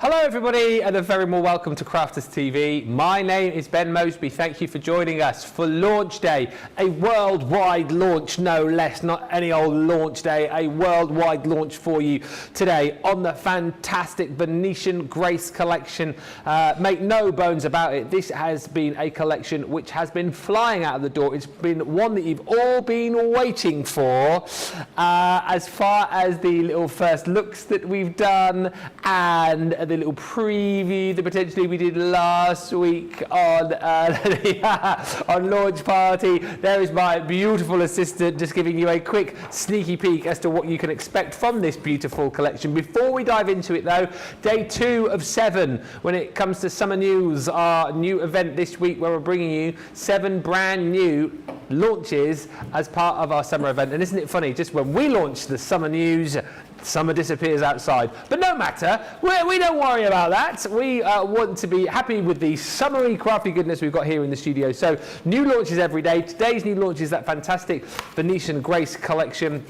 Hello everybody and a very warm welcome to Crafters TV. My name is Ben Moseby. Thank you for joining us for launch day, a worldwide launch no less, not any old launch day, a worldwide launch for you today on the fantastic Venetian Grace collection. Make no bones about it, this has been a collection which has been flying out of the door. It's been one that you've all been waiting for, as far as the little first looks that we've done and the little preview that potentially we did last week on on launch party. There is my beautiful assistant just giving you a quick sneaky peek as to what you can expect from this beautiful collection. Before we dive into it though, day 2 of 7 when it comes to summer news, our new event this week where we're bringing you 7 brand new launches as part of our summer event. And isn't it funny, just when we launch the summer news, summer disappears outside. But no matter, we don't worry about that. We want to be happy with the summery crafty goodness we've got here in the studio. So new launches every day. Today's new launch is that fantastic Venetian Grace collection.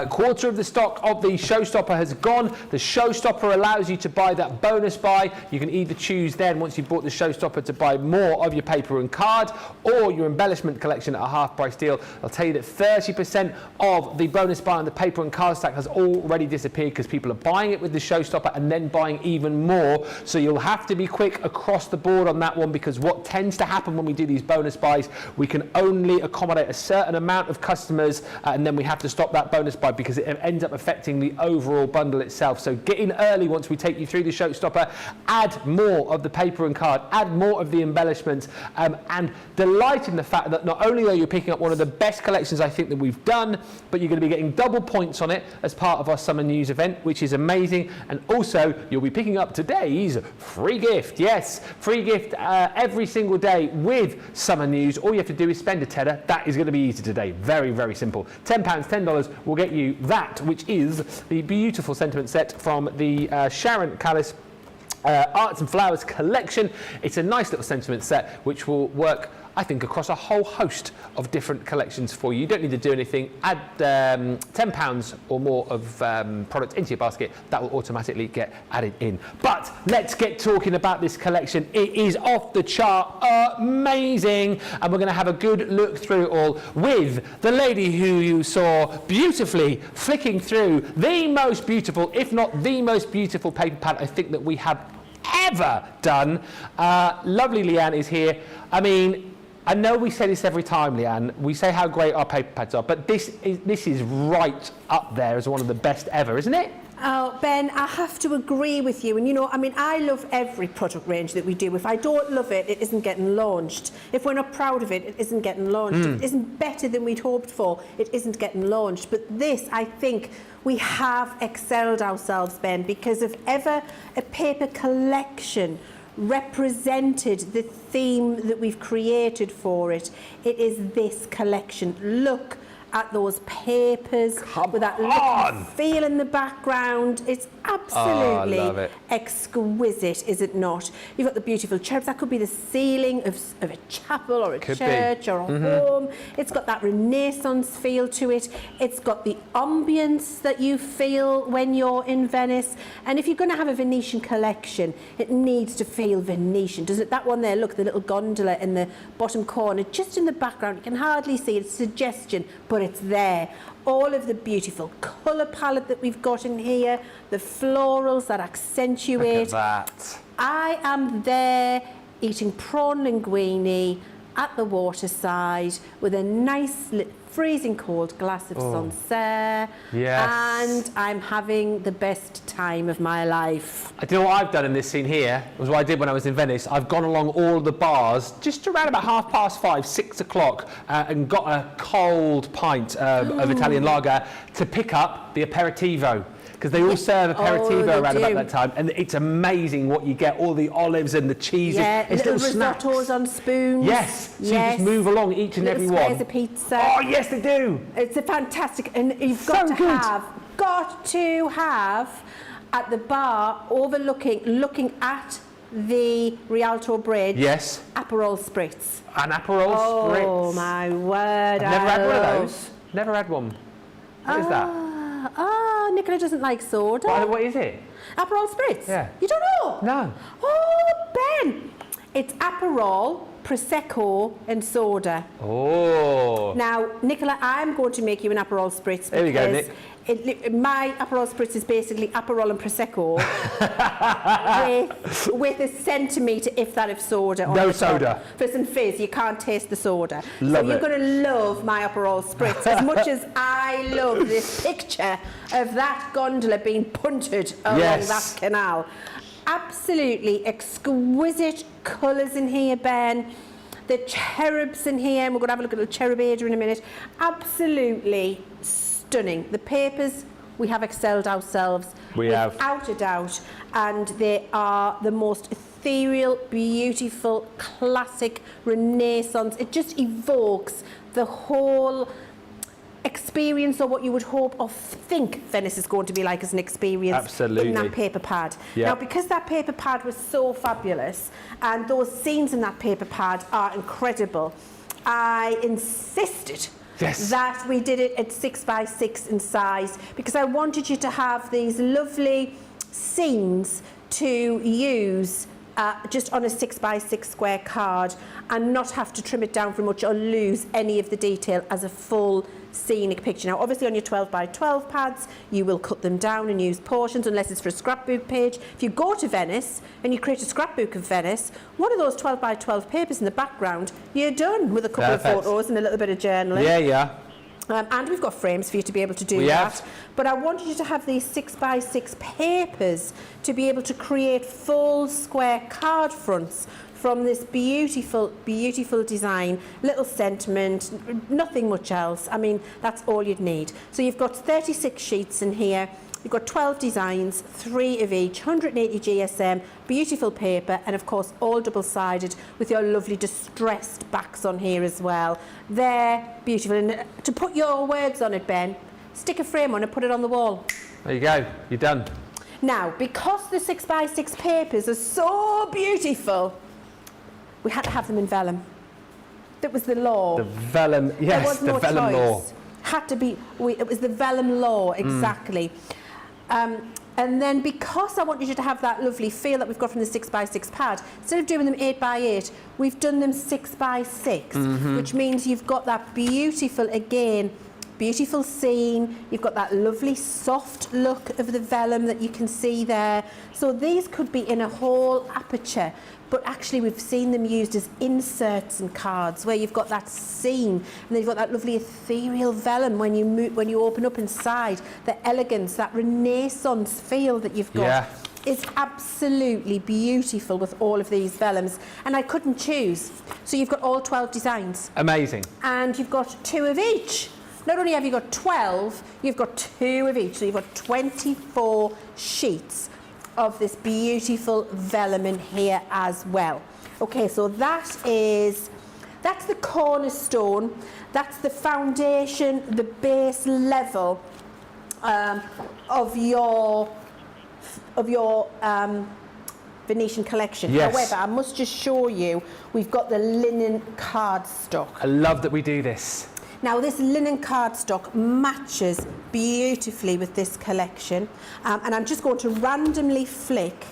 Quarter of the stock of the Showstopper has gone. The Showstopper allows you to buy that bonus buy. You can either choose then, once you've bought the Showstopper, to buy more of your paper and card or your embellishment collection at a half price deal. I'll tell you that 30% of the bonus buy on the paper and card stack has already disappeared because people are buying it with the Showstopper and then buying even more. So you'll have to be quick across the board on that one, because what tends to happen when we do these bonus buys, we can only accommodate a certain amount of customers and then we have to stop that bonus buy because it ends up affecting the overall bundle itself. So get in early once we take you through the Showstopper, add more of the paper and card, add more of the embellishments, and delight in the fact that not only are you picking up one of the best collections I think that we've done, but you're going to be getting double points on it as part of our summer news event, which is amazing. And also you'll be picking up today's free gift. Yes, free gift every single day with summer news. All you have to do is spend a tenner. That is going to be easy today. Very, very simple. £10, $10 will get you that, which is the beautiful sentiment set from the Sharon Callis Arts and Flowers collection. It's a nice little sentiment set which will work, I think, across a whole host of different collections for you. You don't need to do anything. Add £10 or more of product into your basket. That will automatically get added in. But let's get talking about this collection. It is off the chart amazing. And we're going to have a good look through it all with the lady who you saw beautifully flicking through the most beautiful, if not the most beautiful paper pad I think that we have ever done. Lovely Leann is here. I mean, I know we say this every time, Leann. We say how great our paper pads are, but this is right up there as one of the best ever, isn't it? Oh, Ben, I have to agree with you. And, you know, I mean, I love every product range that we do. If I don't love it, it isn't getting launched. If we're not proud of it, it isn't getting launched. If it isn't better than we'd hoped for, it isn't getting launched. But this, I think, we have excelled ourselves, Ben, because if ever a paper collection represented the theme that we've created for it, it is this collection. Look at those papers with that look and feel in the background. It's absolutely exquisite, is it not? You've got the beautiful cherubs. That could be the ceiling of a chapel or a church or a home. It's got that Renaissance feel to it. It's got the ambience that you feel when you're in Venice. And if you're going to have a Venetian collection, it needs to feel Venetian, doesn't it? That one there, look, the little gondola in the bottom corner, just in the background. You can hardly see it. It's suggestion, but it's there. All of the beautiful colour palette that we've got in here, the florals that accentuate. Look at that. I am there eating prawn linguine at the waterside with a nice freezing cold glass of Sancerre. Yes. And I'm having the best time of my life. I do know what I've done in this scene here, was what I did when I was in Venice. I've gone along all the bars just around about 5:30, 6 o'clock and got a cold pint of Italian lager to pick up the aperitivo. Because they all serve aperitivo around about that time, and it's amazing what you get, all the olives and the cheeses. Yeah, little risottos on spoons. Yes, so you just move along each and every one. Squares of pizza. Oh yes, they do. It's a fantastic, and you've got to have at the bar looking at the Rialto Bridge. Yes. Aperol spritz. An Aperol spritz. Oh my word! I've never had one of those. Never had one. What is that? Nicola doesn't like soda. What is it? Aperol Spritz? Yeah. You don't know? No. Oh, Ben. It's Aperol, Prosecco and soda. Oh. Now, Nicola, I'm going to make you an Aperol Spritz. There we go, Nick. My Aperol Spritz is basically Aperol and Prosecco with a centimetre, if that, of soda. No soda. For some fizz, you can't taste the soda. Love so you're it. going to love my Aperol Spritz as much as I love this picture of that gondola being punted along that canal. Absolutely exquisite colours in here, Ben. The cherubs in here, and we're going to have a look at the cherubada in a minute. Absolutely stunning. The papers, we have excelled ourselves. We have. Without a doubt. And they are the most ethereal, beautiful, classic, Renaissance. It just evokes the whole experience or what you would hope or think Venice is going to be like as an experience. Absolutely. In that paper pad. Yep. Now, because that paper pad was so fabulous and those scenes in that paper pad are incredible, I insisted that we did it at 6x6 in size because I wanted you to have these lovely scenes to use just on a 6x6 square card and not have to trim it down very much or lose any of the detail as a full scenic picture. Now, obviously on your 12x12 pads, you will cut them down and use portions unless it's for a scrapbook page. If you go to Venice and you create a scrapbook of Venice, one of those 12x12 papers in the background, you're done with a couple of photos and a little bit of journaling. Yeah. And we've got frames for you to be able to do that. But I wanted you to have these 6x6 papers to be able to create full square card fronts from this beautiful, beautiful design, little sentiment, nothing much else. I mean, that's all you'd need. So you've got 36 sheets in here. You've got 12 designs, 3 of each, 180 GSM, beautiful paper, and of course all double-sided with your lovely distressed backs on here as well. They're beautiful. And to put your words on it, Ben, stick a frame on it, put it on the wall. There you go, you're done. Now, because the 6x6 papers are so beautiful, we had to have them in vellum. That was the law. The vellum, yes, there was the no vellum choice. law. Had to be, it was the vellum law, exactly. And then because I wanted you to have that lovely feel that we've got from the 6x6 pad, instead of doing them 8x8, we've done them 6x6, which means you've got that beautiful, again, beautiful scene. You've got that lovely soft look of the vellum that you can see there. So these could be in a whole aperture, but actually we've seen them used as inserts and cards where you've got that scene and then you've got that lovely ethereal vellum when you open up inside. The elegance, that Renaissance feel that you've got is absolutely beautiful with all of these vellums, and I couldn't choose. So you've got all 12 designs. Amazing. And you've got 2 of each. Not only have you got 12, you've got 2 of each. So you've got 24 sheets of this beautiful vellum in here as well. Okay, so that's the cornerstone, that's the foundation, the base level of your Venetian collection. However, I must just show you, we've got the linen cardstock. I love that we do this. Now, this linen cardstock matches beautifully with this collection, and I'm just going to randomly flick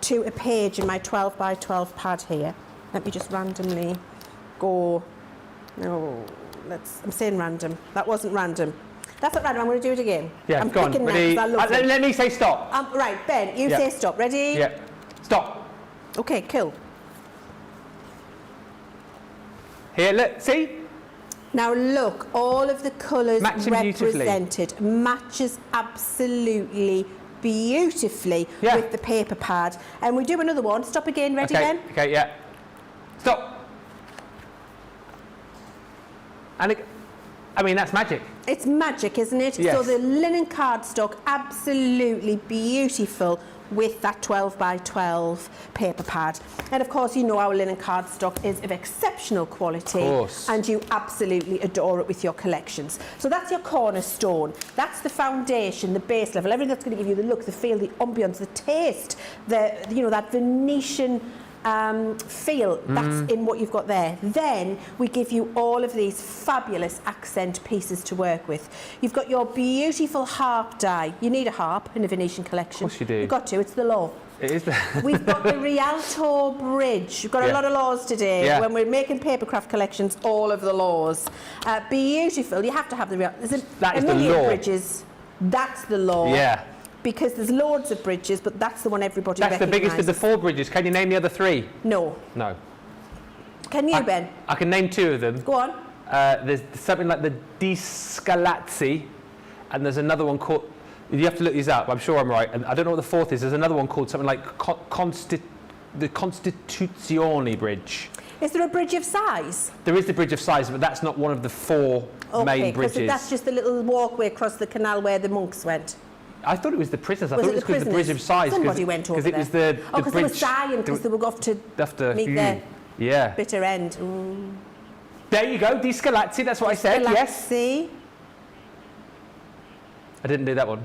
to a page in my 12x12 pad here. Let me just randomly go. No, I'm saying random. That wasn't random. That's not random. I'm going to do it again. Yeah, I'm go on. picking Ready? next. I love Let me say stop. Right, Ben, you say stop. Ready? Yeah. Stop. Okay, cool. Here, look. See? Now look, all of the colours represented matches absolutely beautifully with the paper pad. And we do another one. Stop again. Ready, Ben? Okay, yeah. Stop. And I mean, that's magic. It's magic, isn't it? Yes. So the linen cardstock, absolutely beautiful with that 12x12 paper pad. And of course, you know our linen cardstock is of exceptional quality, and you absolutely adore it with your collections. So that's your cornerstone. That's the foundation, the base level, everything that's going to give you the look, the feel, the ambience, the taste, that Venetian feel that's in what you've got there. Then we give you all of these fabulous accent pieces to work with. You've got your beautiful harp die. You need a harp in a Venetian collection. Of course you do. You've got to, it's the law. It is. We've got the Rialto Bridge. We've got a lot of laws today. Yeah. When we're making papercraft collections, all of the laws. Beautiful. You have to have the Rialto. There's That a is the million law. bridges. That's the law. Yeah. Because there's loads of bridges, but that's the one everybody That's the biggest of the recognises. 4 bridges. Can you name the other 3? No. No. Can you, Ben? I can name 2 of them. Go on. There's something like the Di Scalazzi, and there's another one called. You have to look these up. I'm sure I'm right. And I don't know what the 4th is. There's another one called something like the Constituzione Bridge. Is there a bridge of size? There is the Bridge of Sighs, but that's not one of the 4 main bridges. Okay, that's just the little walkway across the canal where the monks went. I thought it was the prisoners. I Was thought it it was because the the Bridge of Sighs. Somebody went over Because it was there. the because bridge. they were sighing because they were off to meet their Yeah. bitter end. There you go, Di Scalazzi. That's what I said. Yes. See? I didn't do that one.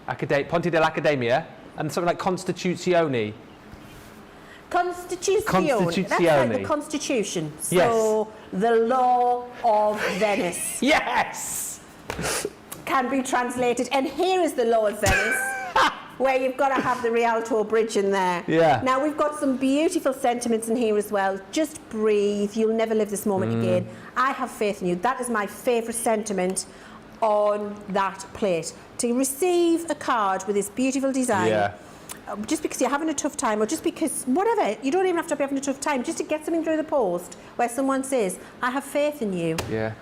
Ponte dell'Accademia and something like Constituzione. Constituzione. That's like the Constitution. So the law of Venice. Yes. Can be translated. And here is the law of Venice. Where you've got to have the Rialto Bridge in there. Yeah. Now, we've got some beautiful sentiments in here as well. Just breathe. You'll never live this moment again. I have faith in you. That is my favourite sentiment on that plate. To receive a card with this beautiful design, just because you're having a tough time, or just because, whatever, you don't even have to be having a tough time, just to get something through the post where someone says, I have faith in you. Yeah.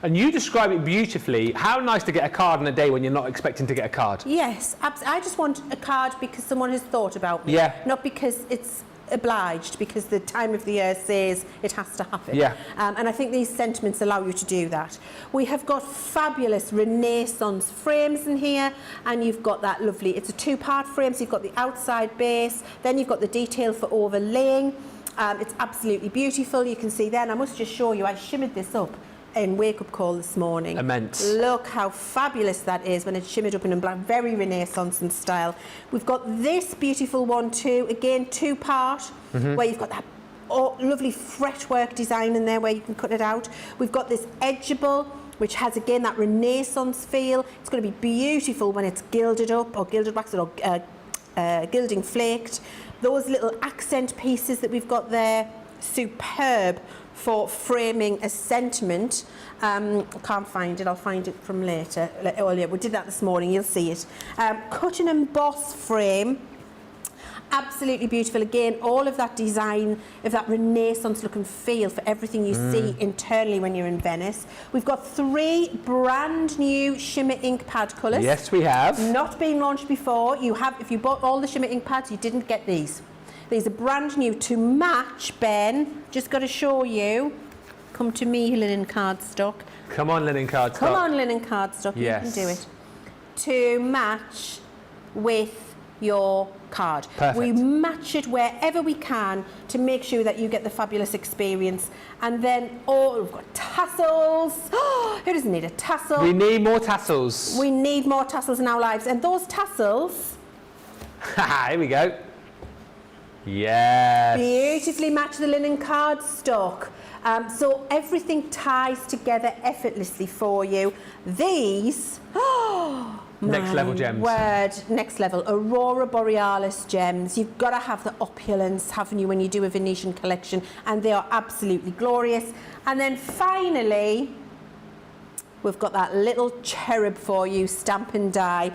And you describe it beautifully. How nice to get a card on a day when you're not expecting to get a card. Yes, I just want a card because someone has thought about me. Yeah. Not because it's obliged, because the time of the year says it has to happen. Yeah. And I think these sentiments allow you to do that. We have got fabulous Renaissance frames in here, and you've got that lovely, it's a 2-part frame, so you've got the outside base, then you've got the detail for overlaying. It's absolutely beautiful. You can see there, and I must just show you, I shimmered this up in Wake Up Call this morning. Immense. Look how fabulous that is when it's shimmered up in black, very Renaissance in style. We've got this beautiful one too, again 2-part, where you've got that lovely fretwork design in there where you can cut it out. We've got this edgeable, which has again that Renaissance feel. It's going to be beautiful when it's gilded up or gilded waxed or gilding flaked. Those little accent pieces that we've got there, superb for framing a sentiment. I can't find it, I'll find it from later. Earlier, we did that this morning, you'll see it. Cut and emboss frame, absolutely beautiful. Again, all of that design, of that Renaissance look and feel for everything you see internally when you're in Venice. We've got 3 brand new shimmer ink pad colours. Yes, we have. Not been launched before. You have, if you bought all the shimmer ink pads, you didn't get these. These are brand new to match, Ben. Just got to show you. Come to me, linen cardstock. Come on, linen cardstock. Come on, linen cardstock. Yes. You can do it. To match with your card. Perfect. We match it wherever we can to make sure that you get the fabulous experience. And then, we've got tassels. Who doesn't need a tassel? We need more tassels. We need more tassels in our lives. And those tassels... Here we go. Yes. Beautifully match the linen cardstock. So everything ties together effortlessly for you. These, Next level gems. Word, next level. Aurora Borealis gems. You've got to have the opulence, haven't you, when you do a Venetian collection, and they are absolutely glorious. And then finally, we've got that little cherub for you, stamp and die,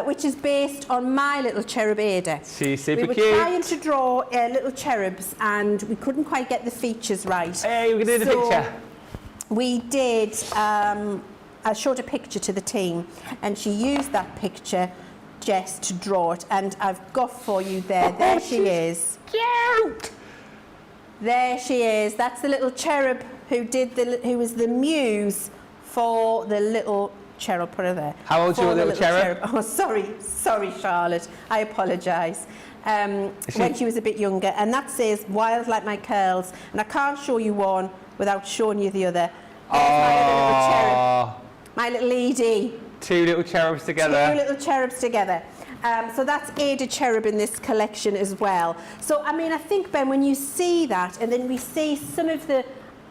which is based on my little cherub Ada. She's super We were cute. trying to draw little cherubs and we couldn't quite get the features right. Hey, we can do the picture. We did, I showed a picture to the team and she used that picture just to draw it, and I've got for you there. There she is. Cute. There she is. That's the little cherub who was the muse for the little cherub. Put her there. How old's your little cherub? Oh, sorry, Charlotte. I apologise. When she was a bit younger, and that says "Wild like my curls," and I can't show you one without showing you the other. There's my other little cherub, my little Edie. 2 little cherubs together. 2 little cherubs together. So that's Ada Cherub in this collection as well. So, I mean, I think, Ben, when you see that, and then we see some of the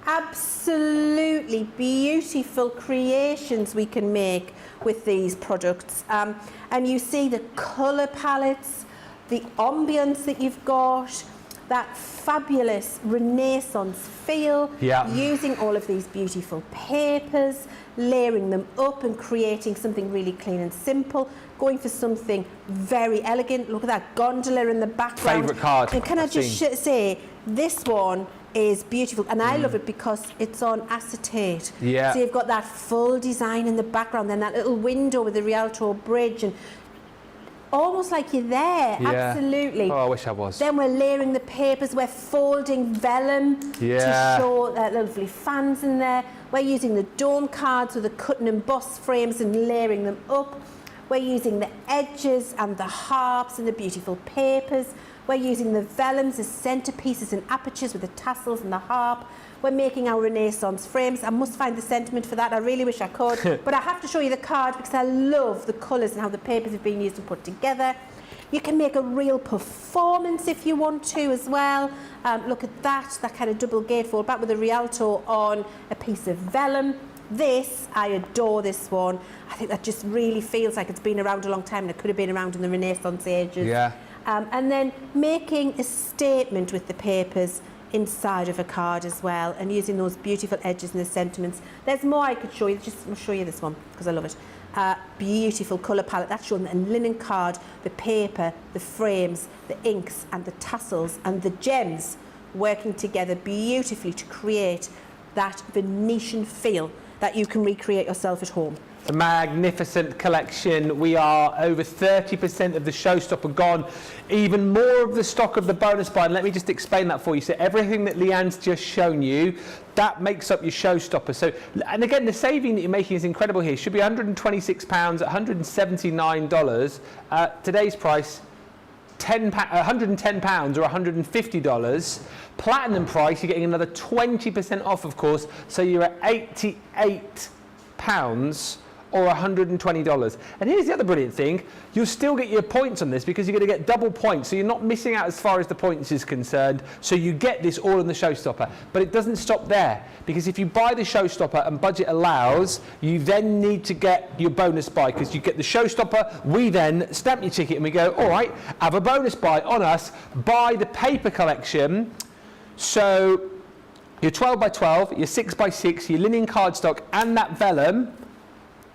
absolutely beautiful creations we can make with these products, and you see the colour palettes, the ambience that you've got, that fabulous Renaissance feel, using all of these beautiful papers, layering them up and creating something really clean and simple, going for something very elegant. Look at that gondola in the background. Favourite card. And can I just say, this one is beautiful, and I love it because it's on acetate. Yeah. So you've got that full design in the background, then that little window with the Rialto bridge, and almost like you're there. Absolutely. Oh, I wish I was. Then we're layering the papers, we're folding vellum to show that lovely fans in there. We're using the dome cards with the cut and emboss frames and layering them up. We're using the edges and the harps and the beautiful papers. We're using the vellums as centerpieces and apertures with the tassels and the harp. We're making our Renaissance frames. I must find the sentiment for that. I really wish I could. But I have to show you the card because I love the colours and how the papers have been used and put together. You can make a real performance if you want to as well. Look at that kind of double gatefold back with the Rialto on a piece of vellum. This, I adore this one. I think that just really feels like it's been around a long time and it could have been around in the Renaissance ages. Yeah. And then making a statement with the papers inside of a card as well, and using those beautiful edges and the sentiments. There's more I could show you. I'll show you this one because I love it. Beautiful colour palette. That's shown a linen card, the paper, the frames, the inks and the tassels and the gems working together beautifully to create that Venetian feel that you can recreate yourself at home. A magnificent collection. We are over 30% of the showstopper gone. Even more of the stock of the bonus buy. And let me just explain that for you. So everything that Leann's just shown you, that makes up your showstopper. So, and again, the saving that you're making is incredible here. Should be £126, $179. Today's price, £110 or $150. Platinum price, you're getting another 20% off, of course. So you're at £88 or $120. And here's the other brilliant thing, you'll still get your points on this because you're going to get double points, so you're not missing out as far as the points is concerned. So you get this all in the showstopper. But it doesn't stop there, because if you buy the showstopper and budget allows, you then need to get your bonus buy, because you get the showstopper, we then stamp your ticket and we go, all right, have a bonus buy on us, buy the paper collection. So your 12 by 12, your 6 by 6, your linen cardstock and that vellum,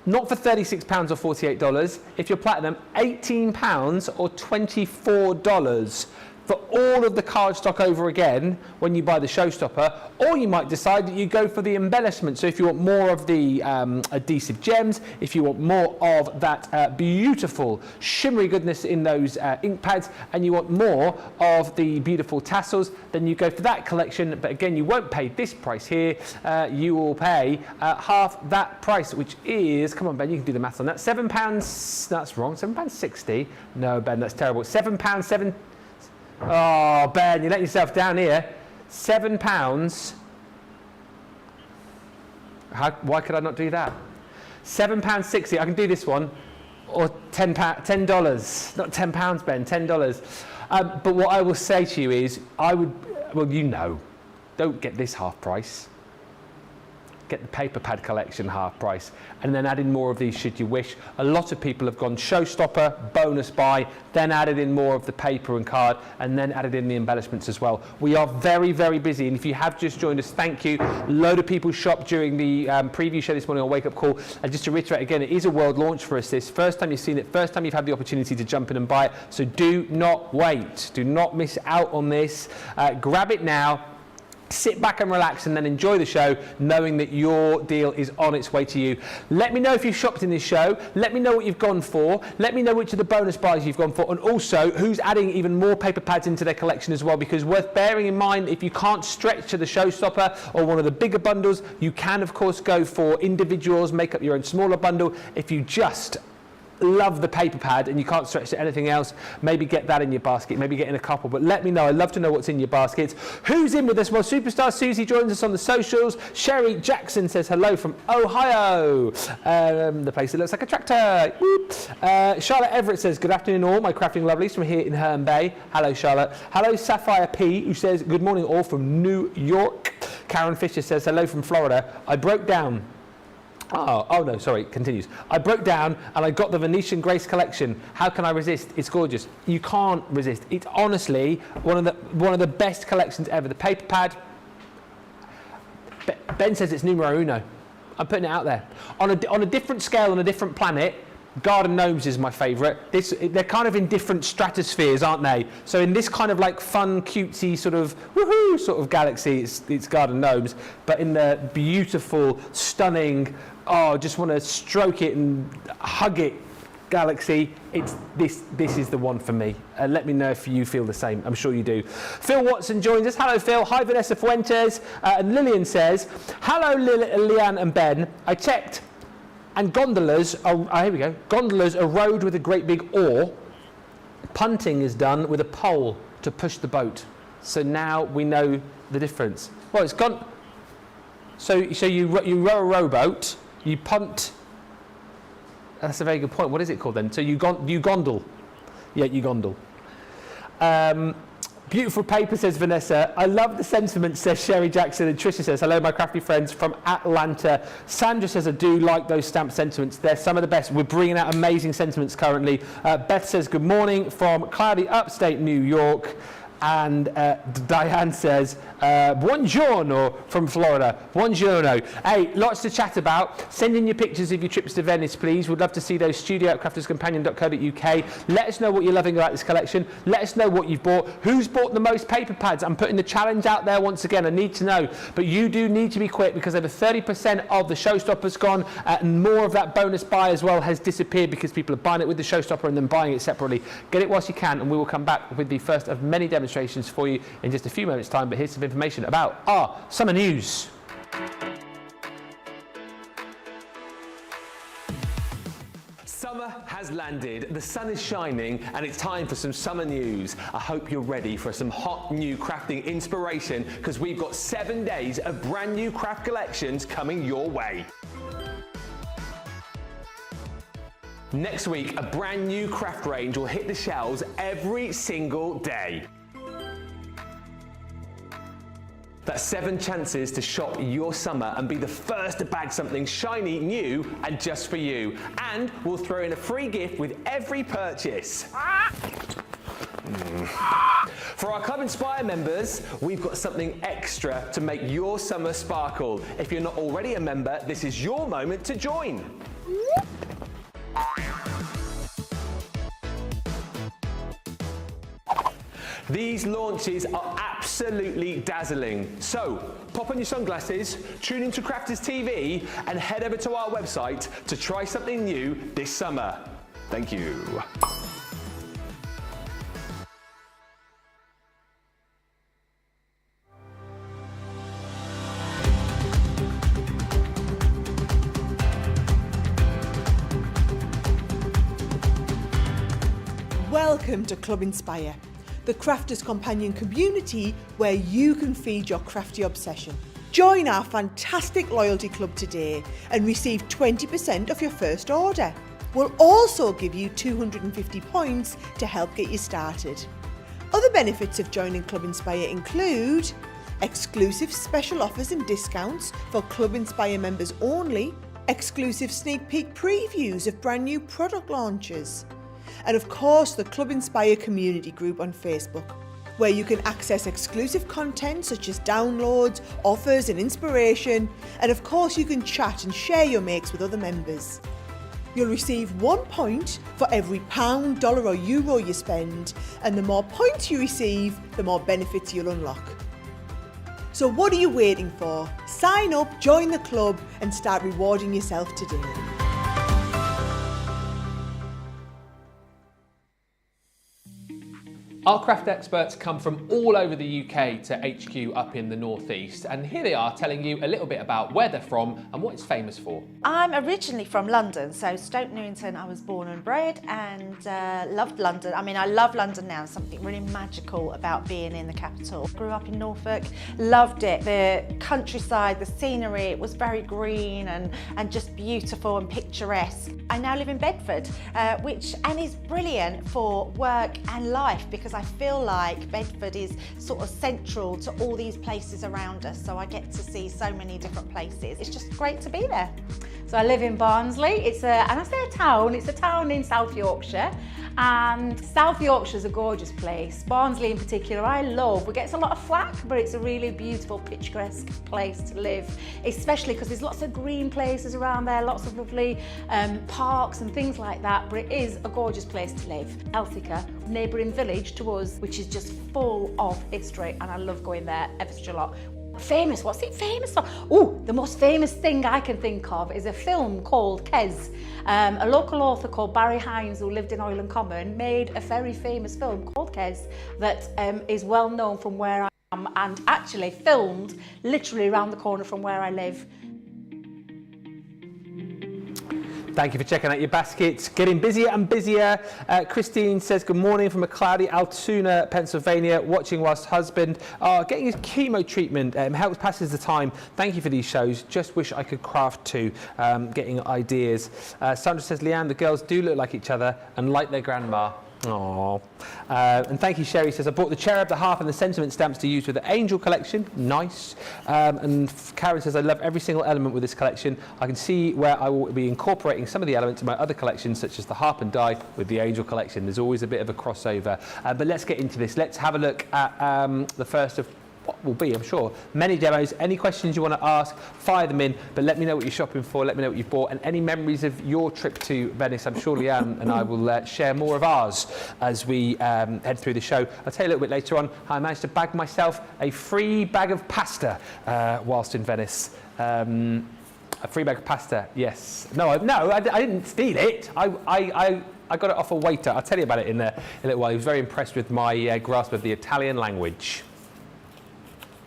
not for £36 or $48. If you're platinum, £18 or $24 for all of the cardstock over again when you buy the showstopper. Or you might decide that you go for the embellishment. So if you want more of the adhesive gems, if you want more of that beautiful shimmery goodness in those ink pads, and you want more of the beautiful tassels, then you go for that collection. But again, you won't pay this price here. You will pay half that price, which is, come on Ben, you can do the maths on that, £7, that's wrong, £7.60. No Ben, that's terrible. £7.7. Oh, Ben, you let yourself down here. £7. Why could I not do that? £7.60. I can do this one. Or $10. Not £10, Ben. $10. But what I will say to you is, don't get this half price. Get the paper pad collection half price, and then add in more of these should you wish. A lot of people have gone showstopper, bonus buy, then added in more of the paper and card, and then added in the embellishments as well. We are very, very busy, and if you have just joined us, thank you. A load of people shopped during the preview show this morning on Wake Up Call, and just to reiterate again, it is a world launch for us this. First time you've seen it, first time you've had the opportunity to jump in and buy it, so do not wait. Do not miss out on this. Grab it now. Sit back and relax and then enjoy the show, knowing that your deal is on its way to you. Let me know if you've shopped in this show. Let me know what you've gone for. Let me know which of the bonus buys you've gone for, and also who's adding even more paper pads into their collection as well, because worth bearing in mind, if you can't stretch to the showstopper or one of the bigger bundles, you can of course go for individuals, make up your own smaller bundle. If you just love the paper pad and you can't stretch to anything else, maybe get that in your basket, maybe get in a couple, but let me know. I'd love to know what's in your baskets. Who's in with us? Well, Superstar Susie joins us on the socials. Sherry Jackson says hello from Ohio, the place that looks like a tractor. Charlotte Everett says, good afternoon all, my crafting lovelies from here in Herne Bay. Hello, Charlotte. Hello, Sapphire P, who says, good morning all from New York. Karen Fisher says, hello from Florida. I broke down. Oh no, sorry, it continues. I broke down and I got the Venetian Grace collection. How can I resist? It's gorgeous. You can't resist. It's honestly one of the best collections ever. The paper pad, Ben says it's numero uno. I'm putting it out there. On a different scale, on a different planet, Garden Gnomes is my favourite. They're kind of in different stratospheres, aren't they? So in this kind of like fun, cutesy sort of woohoo sort of galaxy, it's Garden Gnomes. But in the beautiful, stunning, just want to stroke it and hug it galaxy, it's this is the one for me. Let me know if you feel the same. I'm sure you do. Phil Watson joins us. Hello, Phil. Hi, Vanessa Fuentes. And Lillian says, hello, Leanne and Ben. I checked. And gondolas here we go. Gondolas are rowed with a great big oar. Punting is done with a pole to push the boat. So now we know the difference. Well, it's gone. So you row a rowboat, you punt. That's a very good point. What is it called then? So you gondol. Yeah, you gondol. Beautiful paper, says Vanessa. I love the sentiment, says Sherry Jackson. And Tricia says, hello, my crafty friends from Atlanta. Sandra says, I do like those stamp sentiments. They're some of the best. We're bringing out amazing sentiments currently. Beth says, good morning from cloudy upstate New York. And Diane says, buongiorno from Florida. Buongiorno. Hey, lots to chat about. Send in your pictures of your trips to Venice, please. We'd love to see those. studio@crafterscompanion.co.uk. Let us know what you're loving about this collection. Let us know what you've bought. Who's bought the most paper pads? I'm putting the challenge out there once again. I need to know. But you do need to be quick because over 30% of the showstopper's gone. And more of that bonus buy as well has disappeared because people are buying it with the showstopper and then buying it separately. Get it whilst you can, and we will come back with the first of many demonstrations for you in just a few moments' time. But here's some information about our summer news. Summer has landed, the sun is shining, and it's time for some summer news. I hope you're ready for some hot new crafting inspiration because we've got 7 days of brand new craft collections coming your way. Next week, a brand new craft range will hit the shelves every single day. That's 7 chances to shop your summer and be the first to bag something shiny, new, and just for you. And we'll throw in a free gift with every purchase. For our Club Inspire members, we've got something extra to make your summer sparkle. If you're not already a member, this is your moment to join. These launches are absolutely dazzling. So, pop on your sunglasses, tune into Crafters TV, and head over to our website to try something new this summer. Thank you. Welcome to Club Inspire, the Crafters Companion community where you can feed your crafty obsession. Join our fantastic loyalty club today and receive 20% of your first order. We'll also give you 250 points to help get you started. Other benefits of joining Club Inspire include exclusive special offers and discounts for Club Inspire members only, exclusive sneak peek previews of brand new product launches, and of course the Club Inspire community group on Facebook, where you can access exclusive content such as downloads, offers and inspiration, and of course you can chat and share your makes with other members. You'll receive 1 point for every £1, dollar or euro you spend, and the more points you receive, the more benefits you'll unlock. So what are you waiting for? Sign up, join the club and start rewarding yourself today. Our craft experts come from all over the UK to HQ up in the northeast, and here they are telling you a little bit about where they're from and what it's famous for. I'm originally from London, so Stoke Newington I was born and bred, and loved London. I mean, I love London now. Something really magical about being in the capital. Grew up in Norfolk, loved it. The countryside, the scenery, it was very green and just beautiful and picturesque. I now live in Bedford, which is brilliant for work and life, because I feel like Bedford is sort of central to all these places around us, so I get to see so many different places. It's just great to be there. So I live in Barnsley. It's and I say a town, it's a town in South Yorkshire. And South Yorkshire's a gorgeous place. Barnsley in particular, I love. It gets a lot of flack, but it's a really beautiful, picturesque place to live, especially because there's lots of green places around there, lots of lovely parks and things like that, but it is a gorgeous place to live. Elthicka, neighbouring village to us, which is just full of history, and I love going there ever such a lot. Famous, what's it famous for? Oh, the most famous thing I can think of is a film called Kes. A local author called Barry Hines, who lived in Oyland Common, made a very famous film called Kes that is well known from where I am, and actually filmed literally around the corner from where I live. Thank you for checking out your baskets. Getting busier and busier. Christine says, good morning from a cloudy Altoona, Pennsylvania, watching whilst husband getting his chemo treatment. Helps passes the time. Thank you for these shows. Just wish I could craft too. Getting ideas. Sandra says, Leanne, the girls do look like each other and like their grandma. Aww. And thank you, Sherry says, I bought the cherub, the harp and the sentiment stamps to use with the Angel collection. Nice. And Karen says, I love every single element with this collection. I can see where I will be incorporating some of the elements of my other collections, such as the harp and die with the Angel collection. There's always a bit of a crossover. But let's get into this. Let's have a look at the first of what will be, I'm sure, many demos. Any questions you want to ask, fire them in, but let me know what you're shopping for, let me know what you've bought, and any memories of your trip to Venice. I'm sure Leanne and I will share more of ours as we head through the show. I'll tell you a little bit later on how I managed to bag myself a free bag of pasta whilst in Venice. A free bag of pasta, yes. No, I didn't steal it. I got it off a waiter. I'll tell you about it in a little while. He was very impressed with my grasp of the Italian language.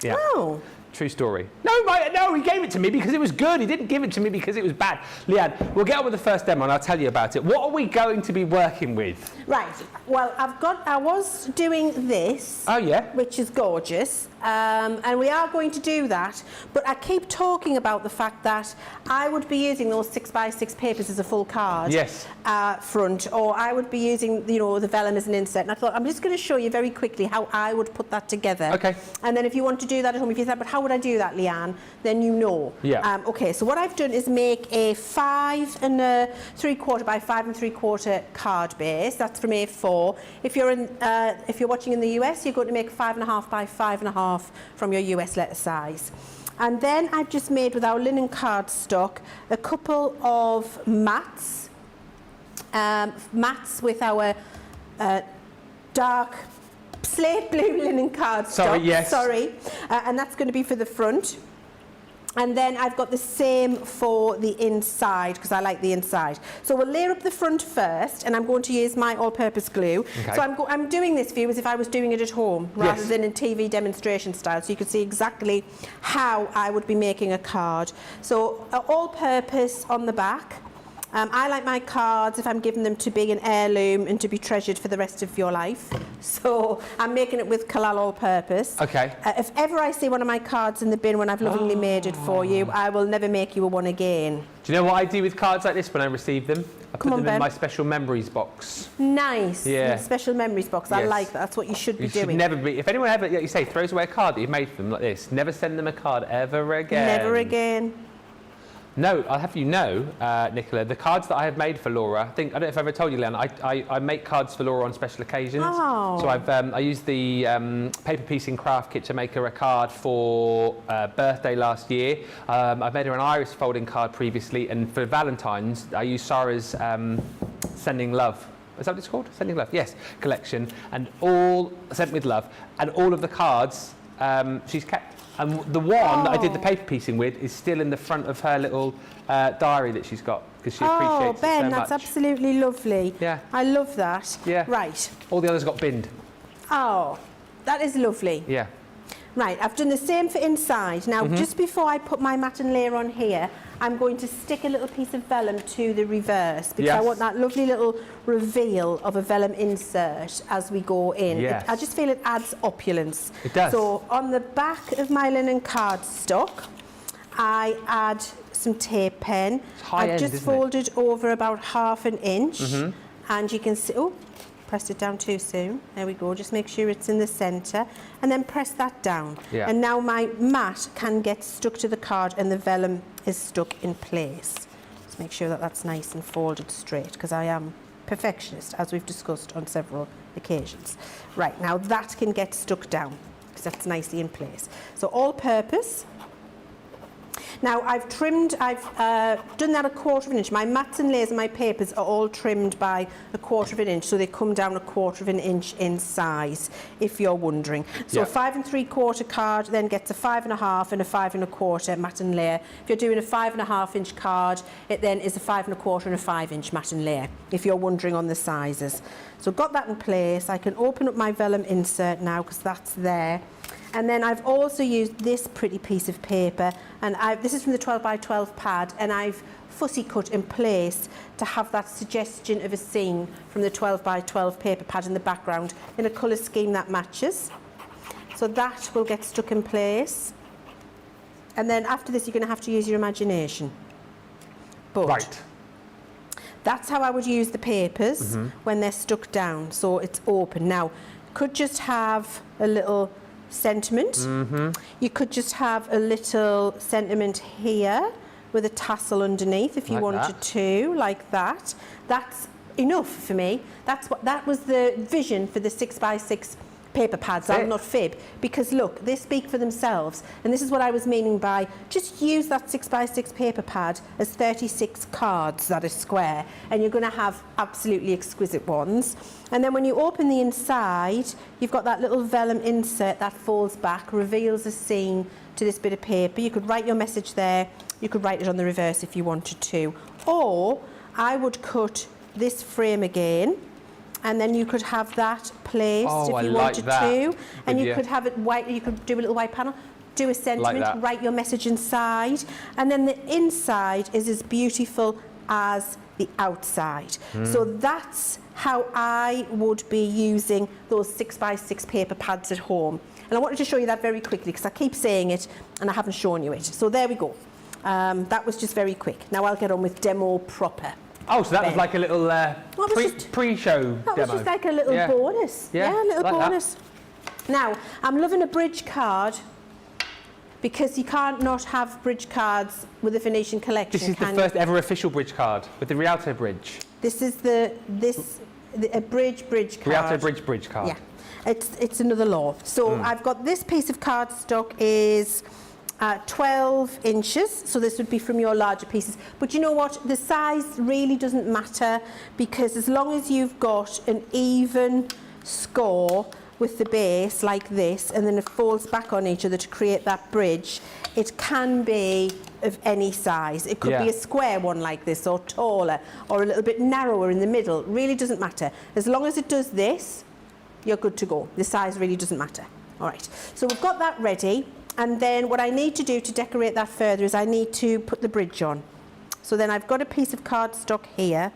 Yeah. Oh. True story. No, he gave it to me because it was good. He didn't give it to me because it was bad. Leanne, we'll get on with the first demo and I'll tell you about it. What are we going to be working with? Right. Well, I was doing this. Oh, yeah? Which is gorgeous. And we are going to do that. But I keep talking about the fact that I would be using those 6x6 papers as a full card. Yes. Front. Or I would be using, the vellum as an inset. And I thought, I'm just going to show you very quickly how I would put that together. Okay. And then if you want to do that at home, if you say, but how would I do that, Leanne? Then you know. Yeah. Okay, so what I've done is make a 5 3/4 by 5 3/4 card base. That's from A4. If you're watching in the US, you're going to make 5.5 by 5.5 from your US letter size. And then I've just made, with our linen cardstock, a couple of mats. Mats with our dark slate blue linen cardstock. Sorry, yes. Sorry. And that's going to be for the front. And then I've got the same for the inside, because I like the inside. So we'll layer up the front first, and I'm going to use my all-purpose glue. Okay. So I'm doing this for you as if I was doing it at home, rather than in TV demonstration style, so you can see exactly how I would be making a card. So all-purpose on the back. I like my cards, if I'm giving them, to be an heirloom and to be treasured for the rest of your life. So I'm making it with Kalal all-purpose. Okay. If ever I see one of my cards in the bin when I've lovingly made it for you, I will never make you a one again. Do you know what I do with cards like this when I receive them? I put them in Ben. my special memories box. Nice. Yeah. Special memories box. Yes. I like that. That's what you should be Should doing. never be. If anyone ever, like you say, throws away a card that you've made for them like this, never send them a card ever again. Never again. No, I'll have you know, Nicola, the cards that I have made for Laura, I don't know if I've ever told you, Leanne, I make cards for Laura on special occasions. Oh. So I used the paper piecing craft kit to make her a card for birthday last year. I've made her an iris folding card previously, and for Valentine's, I used Sarah's Sending Love. Is that what it's called? Sending Love, yes, collection. And all sent with love. And all of the cards she's kept. And the one that I did the paper piecing with is still in the front of her little diary that she's got, because she appreciates Ben, it so that's much. absolutely lovely. Yeah. I love that. Yeah. Right. All the others got binned. Oh, that is lovely. Yeah. Right, I've done the same for inside. Now, just before I put my mat and layer on here, I'm going to stick a little piece of vellum to the reverse because I want that lovely little reveal of a vellum insert as we go in. Yes. I just feel it adds opulence. It does. So on the back of my linen cardstock, I add some tape pen. high I've end, just isn't it? folded over about 1/2 inch, and you can see, oh, pressed it down too soon. There we go, just make sure it's in the centre and then press that down. Yeah. And now my mat can get stuck to the card and the vellum is stuck in place. Just make sure that that's nice and folded straight because I am perfectionist, as we've discussed on several occasions. Right, now that can get stuck down because that's nicely in place. So all purpose. Now I've done that 1/4 inch. My mats and layers and my papers are all trimmed by 1/4 inch, so they come down 1/4 inch in size, if you're wondering. So a 5 3/4 card then gets a 5 1/2 and a 5 1/4 mat and layer. If you're doing a 5 1/2 inch card, it then is a 5 1/4 and a 5 inch mat and layer, if you're wondering on the sizes. So got that in place. I can open up my vellum insert now because that's there. And then I've also used this pretty piece of paper, and this is from the 12 by 12 pad, and I've fussy cut in place to have that suggestion of a scene from the 12 by 12 paper pad in the background in a colour scheme that matches. So that will get stuck in place. And then after this, you're going to have to use your imagination. But Right. that's how I would use the papers when they're stuck down, so it's open. Now, could just have a little sentiment. You could just have a little sentiment here with a tassel underneath if you Like wanted that. to, like that. That's enough for me. That was the vision for the 6 by 6 paper pads. I'll not fib, because look, they speak for themselves, and this is what I was meaning by just use that 6 by 6 paper pad as 36 cards that are square, and you're going to have absolutely exquisite ones. And then when you open the inside, you've got that little vellum insert that folds back, reveals a scene to this bit of paper. You could write your message there, you could write it on the reverse if you wanted to, or I would cut this frame again, and then you could have that placed if you wanted to, and you could have it white. You could do a little white panel, do a sentiment, write your message inside, and then the inside is as beautiful as the outside. So that's how I would be using those 6 by 6 paper pads at home. And I wanted to show you that very quickly because I keep saying it and I haven't shown you it. So there we go. That was just very quick. Now I'll get on with demo proper. Oh, so that was like a little pre-show demo. That was just like a little bonus. Yeah, a little bonus. Now, I'm loving a bridge card because you can't not have bridge cards with the Venetian collection. This is the first ever official bridge card with the Rialto Bridge. This is a bridge card. Rialto Bridge card. Yeah, it's another law. So I've got this piece of cardstock is 12 inches, so this would be from your larger pieces. But you know what? The size really doesn't matter, because as long as you've got an even score with the base like this, and then it folds back on each other to create that bridge, it can be of any size. It could be a square one like this, or taller, or a little bit narrower in the middle. It really doesn't matter. As long as it does this, you're good to go. The size really doesn't matter. All right, so we've got that ready. And then what I need to do to decorate that further is I need to put the bridge on. So then I've got a piece of cardstock here,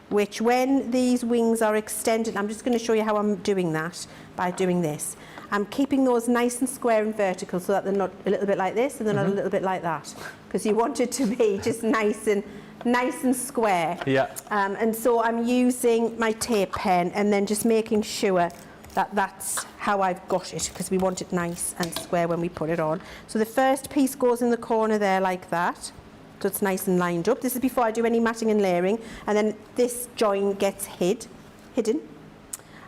which when these wings are extended, I'm just going to show you how I'm doing that by doing this. I'm keeping those nice and square and vertical so that they're not a little bit like this and they're not a little bit like that, because you want it to be just nice and square. Yeah. And so I'm using my tape pen and then just making sure that that's how I've got it, because we want it nice and square when we put it on. So the first piece goes in the corner there like that, so it's nice and lined up. This is before I do any matting and layering, and then this join gets hidden.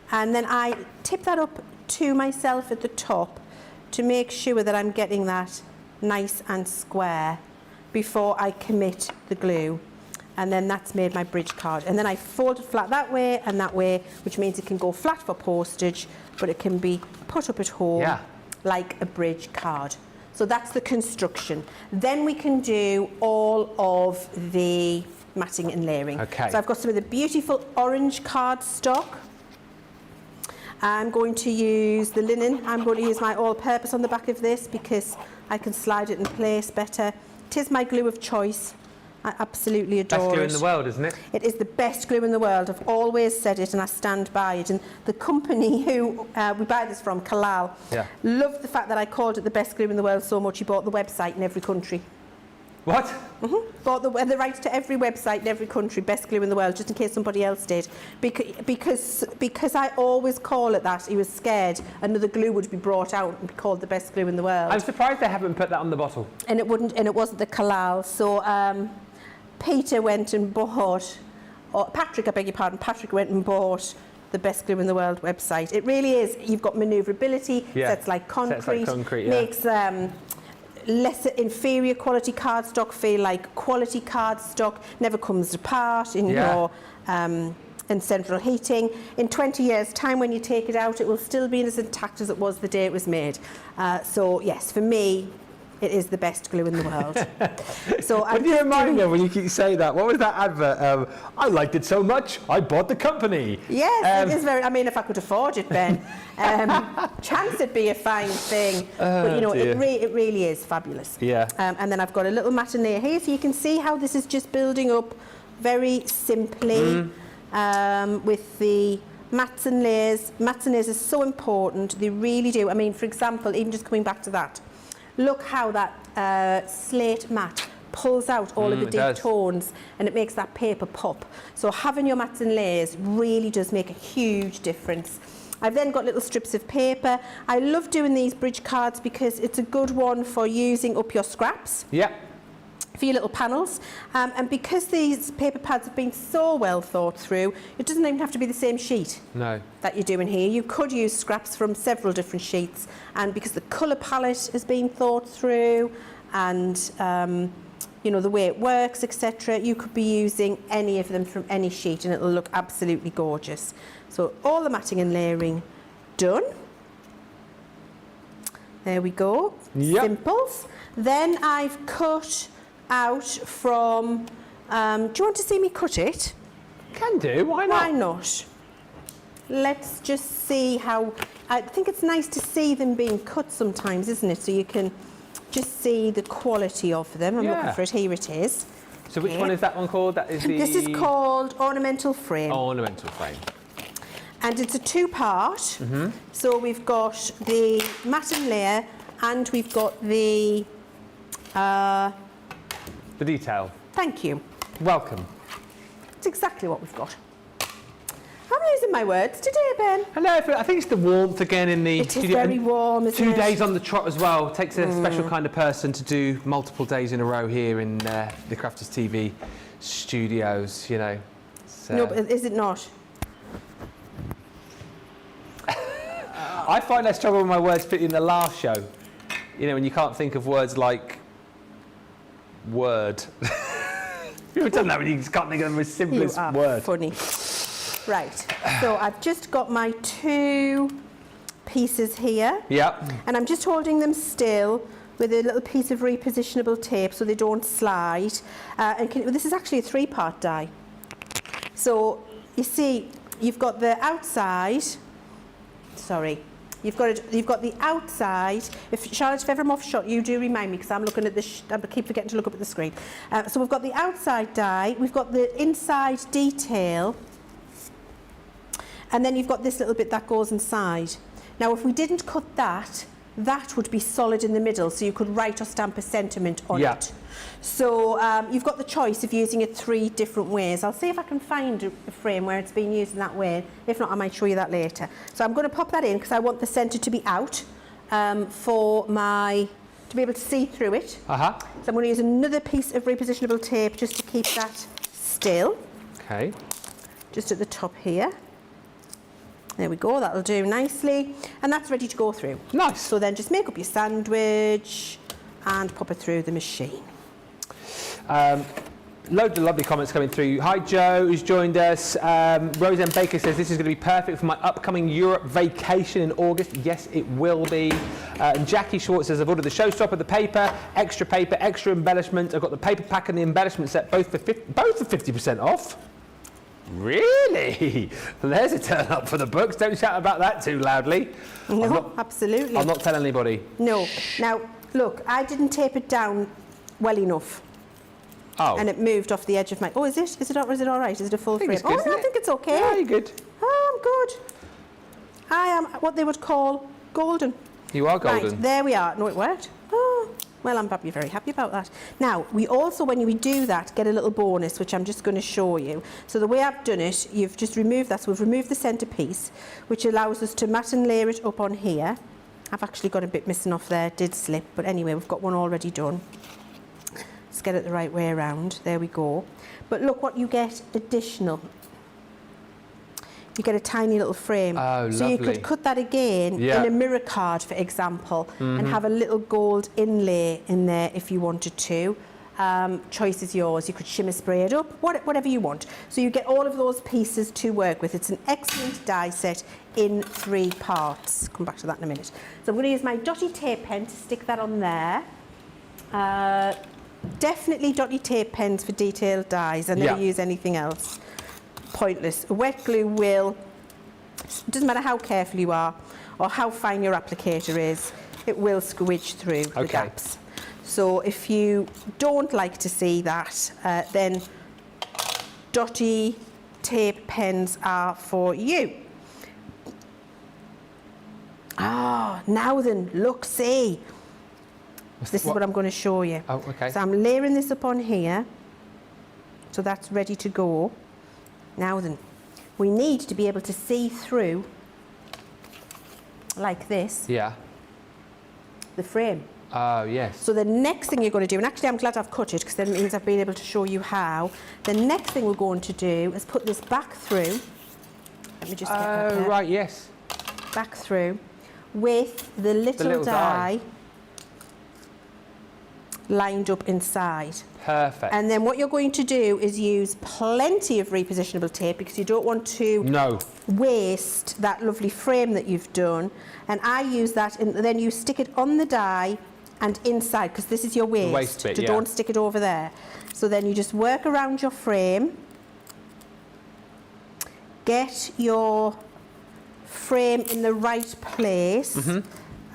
And then I tip that up to myself at the top to make sure that I'm getting that nice and square before I commit the glue. And then that's made my bridge card. And then I fold it flat that way and that way, which means it can go flat for postage, but it can be put up at home like a bridge card. So that's the construction. Then we can do all of the matting and layering. Okay. So I've got some of the beautiful orange cardstock. I'm going to use the linen. I'm going to use my all-purpose on the back of this because I can slide it in place better. It is my glue of choice. I absolutely adore it. Best glue in the world, isn't it? It is the best glue in the world. I've always said it and I stand by it. And the company who we buy this from, Kalal, loved the fact that I called it the best glue in the world so much he bought the website in every country. What? Bought the rights to every website in every country, best glue in the world, just in case somebody else did. Because I always call it that, he was scared another glue would be brought out and be called the best glue in the world. I'm surprised they haven't put that on the bottle. And it wasn't the Kalal. So Peter went and bought, or Patrick, I beg your pardon, Patrick went and bought the best glue in the world website. It really is. You've got manoeuvrability, sets like concrete, makes lesser inferior quality cardstock feel like quality cardstock, never comes apart in your in central heating. In 20 years time when you take it out, it will still be as intact as it was the day it was made. So yes, for me, it is the best glue in the world. So What do you remind me of when you keep saying that? What was that advert? I liked it so much, I bought the company. Yes, it is very, I mean, if I could afford it, Ben, chance it'd be a fine thing. But you know, it really is fabulous. Yeah. And then I've got a little matinee here, so you can see how this is just building up very simply with the mats and layers. Mats and layers are so important, they really do. I mean, for example, even just coming back to that, look how that slate mat pulls out all of the deep tones and it makes that paper pop. So having your mats and layers really does make a huge difference. I've then got little strips of paper. I love doing these bridge cards because it's a good one for using up your scraps. Yeah. For your little panels, and because these paper pads have been so well thought through, it doesn't even have to be the same sheet that you're doing here. You could use scraps from several different sheets, and because the colour palette has been thought through and you know, the way it works, etc., you could be using any of them from any sheet and it'll look absolutely gorgeous. So all the matting and layering done. There we go. Simples. Then I've cut out from, do you want to see me cut it? Can do, why not? Why not? Let's just see how, I think it's nice to see them being cut sometimes, isn't it? So you can just see the quality of them. I'm looking for it, here it is. So which one is that one called? That is the... This is called ornamental frame. Ornamental frame. And it's a two-part. So we've got the mat and layer and we've got the detail. Thank you. Welcome. It's exactly what we've got. I'm losing my words today, Ben. I know, I think it's the warmth again in the... It is very warm, isn't it? 2 days on the trot as well. It takes a special kind of person to do multiple days in a row here in the Crafters TV studios, you know. No, but is it not? I find I struggle with my words in the last show. You know, when you can't think of words like word. You ever done that when you just can't think of the most simplest word? Funny. Right, so I've just got my 2 pieces here. And I'm just holding them still with a little piece of repositionable tape so they don't slide. This is actually a 3-part die. So you see, you've got the outside. Sorry. You've got the outside. Charlotte, if ever I'm off shot, you do remind me because I'm looking at this. I keep forgetting to look up at the screen. So we've got the outside die. We've got the inside detail. And then you've got this little bit that goes inside. Now, if we didn't cut that, that would be solid in the middle, so you could write or stamp a sentiment on it. So you've got the choice of using it 3 different ways. I'll see if I can find a frame where it's been used in that way. If not, I might show you that later. So I'm going to pop that in because I want the centre to be out to be able to see through it. So I'm going to use another piece of repositionable tape just to keep that still. Okay. Just at the top here. There we go, that'll do nicely. And that's ready to go through. Nice. So then just make up your sandwich and pop it through the machine. Loads of lovely comments coming through. Hi Joe, who's joined us. Roseanne Baker says this is going to be perfect for my upcoming Europe vacation in August. Yes, it will be. And Jackie Schwartz says I've ordered the showstopper, the paper, extra embellishment. I've got the paper pack and the embellishment set both for 50% off. Really? There's a turn up for the books. Don't shout about that too loudly. No, absolutely. I'll not tell anybody. No. Now, look, I didn't tape it down well enough. Oh. And it moved off the edge of my... Oh, is it? Is it all right? Is it a full frame? It's good, Oh, isn't no, it? I think it's okay. Yeah, you're good. Oh, I'm good. I am what they would call golden. You are golden. Right, there we are. No, it worked. Oh, well, I'm very happy about that. Now, we also, when we do that, get a little bonus, which I'm just going to show you. So the way I've done it, you've just removed that. So we've removed the centre piece, which allows us to mat and layer it up on here. I've actually got a bit missing off there. It did slip, but anyway, we've got one already done. Let's get it the right way around. There we go. But look what you get additional. You get a tiny little frame. Oh, so you lovely. could cut that again in a mirror card, for example, and have a little gold inlay in there if you wanted to. Choice is yours. You could shimmer spray it up, whatever you want. So you get all of those pieces to work with. It's an excellent die set in 3 parts. Come back to that in a minute. So I'm going to use my dotty tape pen to stick that on there. Definitely dotty tape pens for detailed dies. I never use anything else. Pointless. Wet glue will, it doesn't matter how careful you are or how fine your applicator is, it will squidge through the gaps. So if you don't like to see that, then dotty tape pens are for you. Ah, now then, look, see. This is what I'm going to show you. Oh, okay. So I'm layering this up on here. So that's ready to go. Now then, we need to be able to see through, like this, the frame. Oh, yes. So the next thing you're going to do, and actually I'm glad I've cut it because then it means I've been able to show you how. The next thing we're going to do is put this back through. Let me just get that there. Right, yes. Back through with the little die lined up inside. Perfect. And then what you're going to do is use plenty of repositionable tape because you don't want to waste that lovely frame that you've done. And I use that, and then you stick it on the die and inside, because this is your waist. The waist bit, so don't stick it over there. So then you just work around your frame, get your frame in the right place,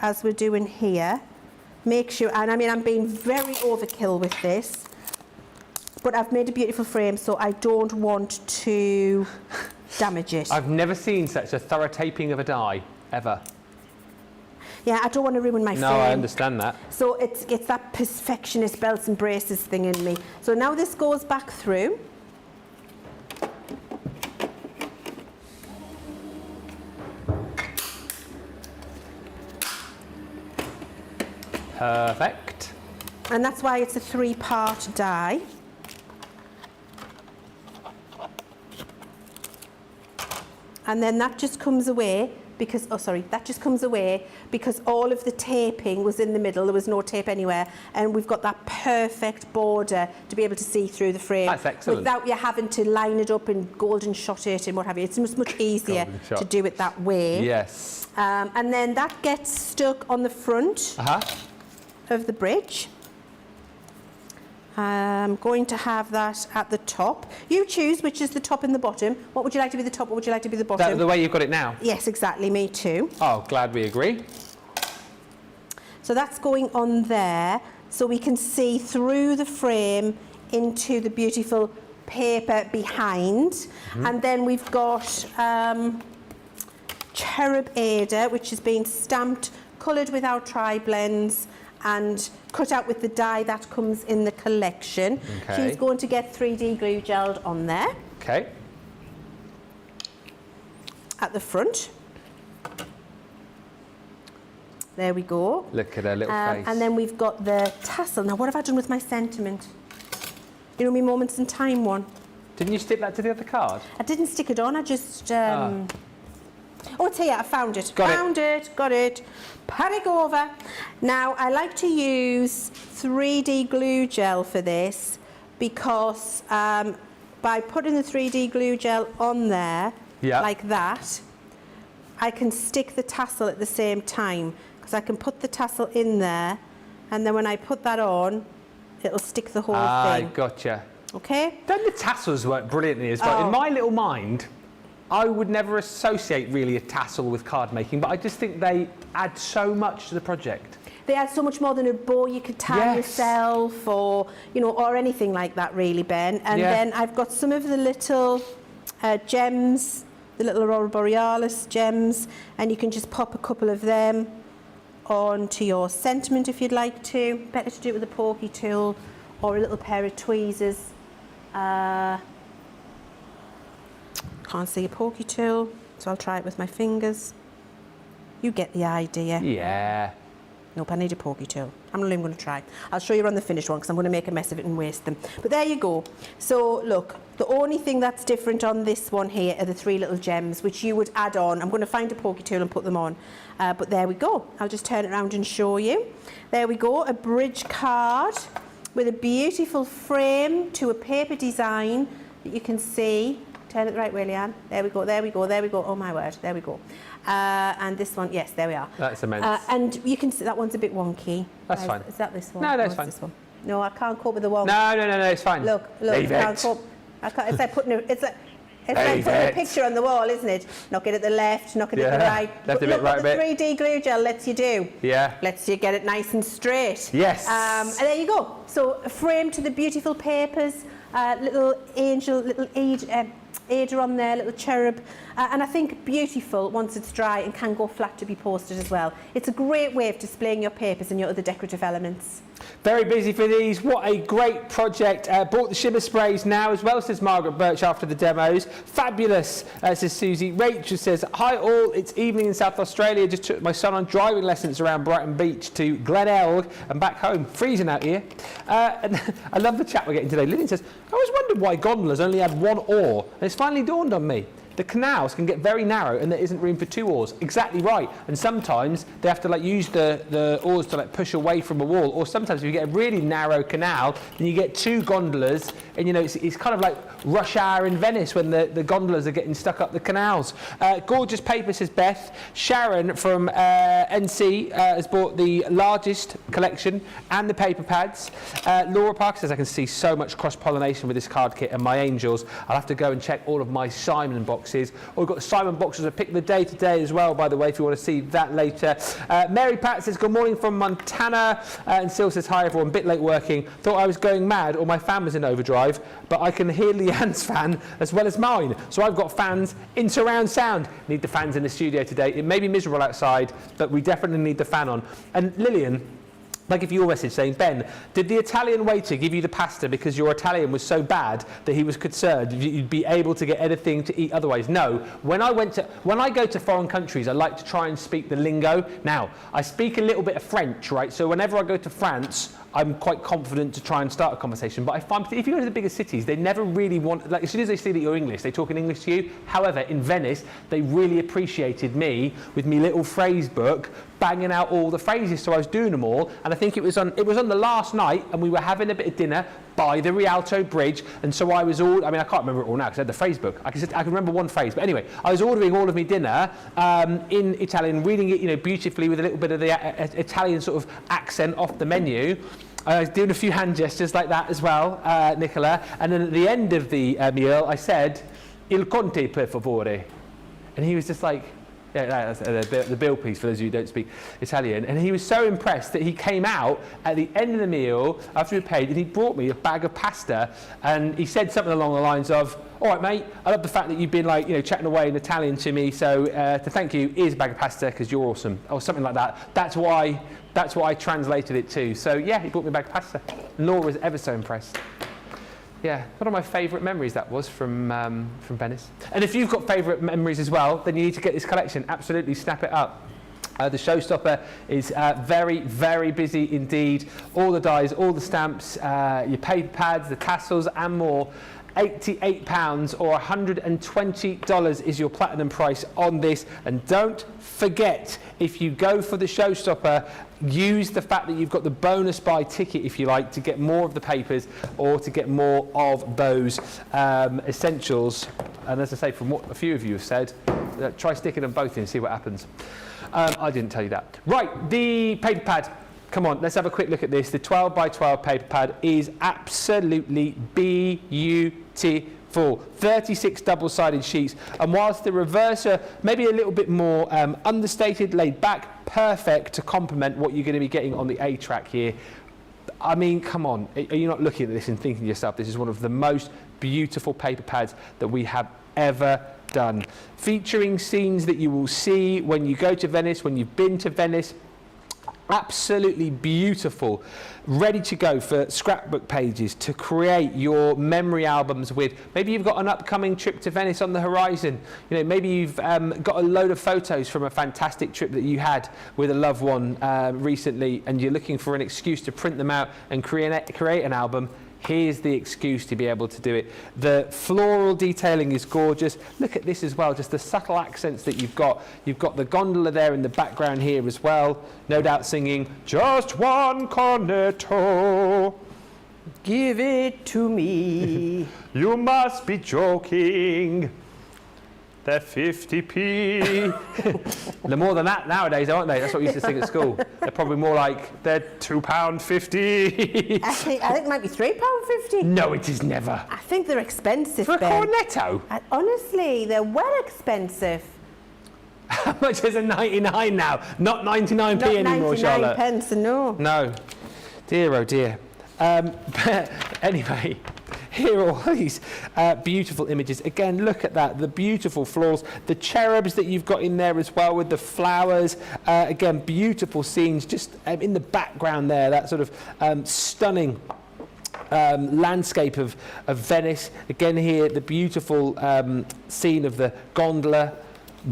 as we're doing here. Make sure, and I mean, I'm being very overkill with this, but I've made a beautiful frame, so I don't want to damage it. I've never seen such a thorough taping of a die, ever. Yeah, I don't want to ruin my frame. No, I understand that. So it's that perfectionist belts and braces thing in me. So now this goes back through. Perfect. And that's why it's a 3-part die. And then that just comes away because, that just comes away because all of the taping was in the middle. There was no tape anywhere. And we've got that perfect border to be able to see through the frame. That's excellent. Without you having to line it up and golden shot it and what have you. It's much easier to do it that way. Yes. And then that gets stuck on the front of the bridge. I'm going to have that at the top. You choose which is the top and the bottom. What would you like to be the top? What would you like to be the bottom? The way you've got it now? Yes, exactly. Me too. Oh, glad we agree. So that's going on there, so we can see through the frame into the beautiful paper behind. And then we've got Cherub Ada, which has been stamped, coloured with our tri-blends, and cut out with the die that comes in the collection. Okay. She's going to get 3D glue gelled on there. Okay. At the front. There we go. Look at her little face. And then we've got the tassel. Now, what have I done with my sentiment? You know, my Moments in Time one. Didn't you stick that to the other card? I didn't stick it on, I just... Oh, it's here, I found it. Got it. Panic over. Now, I like to use 3D glue gel for this because by putting the 3D glue gel on there, like that, I can stick the tassel at the same time because I can put the tassel in there and then when I put that on, it'll stick the whole thing. Gotcha. Okay? Don't the tassels work brilliantly as well? Oh. In my little mind, I would never associate really a tassel with card making, but I just think they add so much to the project. They add so much more than a bow you could tie Yes. yourself, or or anything like that, really, Ben. And then I've got some of the little gems, the little Aurora Borealis gems, and you can just pop a couple of them onto your sentiment if you'd like to. Better to do it with a porky tool or a little pair of tweezers. Can't see a porky tool, so I'll try it with my fingers. You get the idea. Yeah. Nope, I need a porky tool. I'm not even going to try. I'll show you on the finished one because I'm going to make a mess of it and waste them. But there you go. So look, the only thing that's different on this one here are the 3 little gems, which you would add on. I'm going to find a porky tool and put them on. But there we go. I'll just turn it around and show you. There we go, a bridge card with a beautiful frame to a paper design that you can see. Turn it the right way, Leanne. There we go, there we go, there we go. Oh my word, there we go. And this one, yes, there we are. That's immense. And you can see that one's a bit wonky. That's fine. Is that this one? No, that's Or fine. This one? No, I can't cope with the wonk. No, it's fine. Look, Leave I can't it. cope. It's like putting it's like Leave putting a it. picture on the wall, isn't it? Knock it at the left, knock it at the Yeah, right. left But a bit, look right a what bit. the 3D glue gel lets you do. Yeah. Lets you get it nice and straight. Yes. And there you go. So a frame to the beautiful papers, little angel, little Ada on there, little cherub, and I think beautiful once it's dry and can go flat to be posted as well. It's a great way of displaying your papers and your other decorative elements. Very busy for these. What a great project. Bought the shimmer sprays now as well, says Margaret Birch after the demos. Fabulous, says Susie. Rachel says, hi all, it's evening in South Australia. Just took my son on driving lessons around Brighton Beach to Glenelg and back home. Freezing out here. And I love the chat we're getting today. Lillian says, I always wondered why gondolas only had 1 oar. And it's finally dawned on me. The canals can get very narrow and there isn't room for 2 oars. Exactly right. And sometimes they have to use the oars to push away from a wall. Or sometimes if you get a really narrow canal, then you get 2 gondolas. And it's kind of like rush hour in Venice when the gondolas are getting stuck up the canals. Gorgeous paper, says Beth. Sharon from NC has bought the largest collection and the paper pads. Laura Parker says, I can see so much cross-pollination with this card kit and my angels. I'll have to go and check all of my Simon boxes. Or we've got Simon boxes of Pick of the Day today as well, by the way, if you want to see that later. Mary Pat says, good morning from Montana. And Sil says, hi everyone, bit late working. Thought I was going mad or my fan was in overdrive, but I can hear Leanne's fan as well as mine. So I've got fans in surround sound. Need the fans in the studio today. It may be miserable outside, but we definitely need the fan on. And Lillian, like if your message saying, Ben, did the Italian waiter give you the pasta because your Italian was so bad that he was concerned you'd be able to get anything to eat otherwise? No. When I go to foreign countries, I like to try and speak the lingo. Now, I speak a little bit of French, right? So whenever I go to France, I'm quite confident to try and start a conversation. But I find if you go to the bigger cities, they never really want, as soon as they see that you're English, they talk in English to you. However, in Venice, they really appreciated me with me little phrase book, banging out all the phrases, so I was doing them all. And I think it was on the last night, and we were having a bit of dinner by the Rialto Bridge, and so I was I can't remember it all now because I had the phrase book. I can remember one phrase, but anyway, I was ordering all of me dinner in Italian, reading it, beautifully with a little bit of the Italian sort of accent off the menu. I was doing a few hand gestures like that as well, Nicola. And then at the end of the meal, I said, "Il conte per favore," and he was just like. Yeah, that's the bill piece for those of you who don't speak Italian. And he was so impressed that he came out at the end of the meal after we paid and he brought me a bag of pasta and he said something along the lines of, all right, mate, I love the fact that you've been chatting away in Italian to me, so to thank you, here's a bag of pasta because you're awesome, or something like that. That's what I translated it to. So yeah, he brought me a bag of pasta. Laura was ever so impressed. Yeah, one of my favourite memories that was from Venice. And if you've got favourite memories as well, then you need to get this collection. Absolutely, snap it up. The showstopper is very, very busy indeed. All the dies, all the stamps, your paper pads, the tassels and more. £88 or $120 is your platinum price on this. And don't forget, if you go for the showstopper, use the fact that you've got the bonus buy ticket, if you like, to get more of the papers or to get more of those essentials. And as I say, from what a few of you have said, try sticking them both in and see what happens. I didn't tell you that. Right, the paper pad. come on, let's have a quick look at this. The 12 by 12 paper pad is absolutely beautiful. 36 double-sided sheets, and whilst the reverser maybe a little bit more understated, laid back, perfect to complement what you're going to be getting on the A track here. I mean, come on, are you not looking at this and thinking to yourself, this is one of the most beautiful paper pads that we have ever done, featuring scenes that you will see when you go to Venice, when you've been to Venice. Absolutely beautiful, ready to go for scrapbook pages to create your memory albums with. Maybe you've got an upcoming trip to Venice on the horizon. You know, maybe you've got a load of photos from a fantastic trip that you had with a loved one recently, and you're looking for an excuse to print them out and create an album. Here's the excuse to be able to do it. The floral detailing is gorgeous. Look at this as well, just the subtle accents that you've got. You've got the gondola there in the background here as well. No doubt singing, just one cornetto. Give it to me. You must be joking. They're 50p. They're more than that nowadays, aren't they? That's what we used to sing at school. They're probably more like, they're £2.50. I think it might be £3.50. No, it is never. I think they're expensive, For a Ben. cornetto? Honestly, they're well expensive. How much is a 99 now? Not 99p Not anymore, 99 Charlotte. pence, no. No. Dear, oh dear. But anyway, here are all these beautiful images. Again, look at that, the beautiful florals, the cherubs that you've got in there as well with the flowers. Again, beautiful scenes just in the background there, that sort of stunning landscape of Venice. Again here, the beautiful scene of the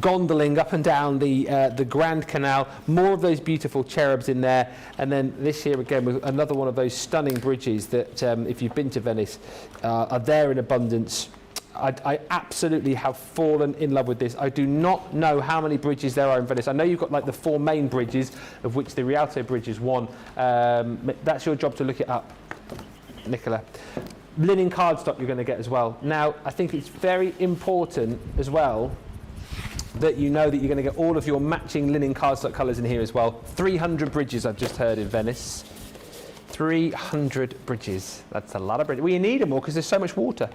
gondoling up and down the Grand Canal. More of those beautiful cherubs in there. And then this here again with another one of those stunning bridges that if you've been to Venice are there in abundance. I absolutely have fallen in love with this. I do not know how many bridges there are in Venice. I know you've got like the 4 main bridges, of which the Rialto Bridge is one. That's your job to look it up, Nicola. Linen cardstock you're going to get as well. Now, I think it's very important as well that you know that you're going to get all of your matching linen cardstock colours in here as well. 300 bridges I've just heard in Venice. 300 bridges. That's a lot of bridges. Well, you need them more because there's so much water.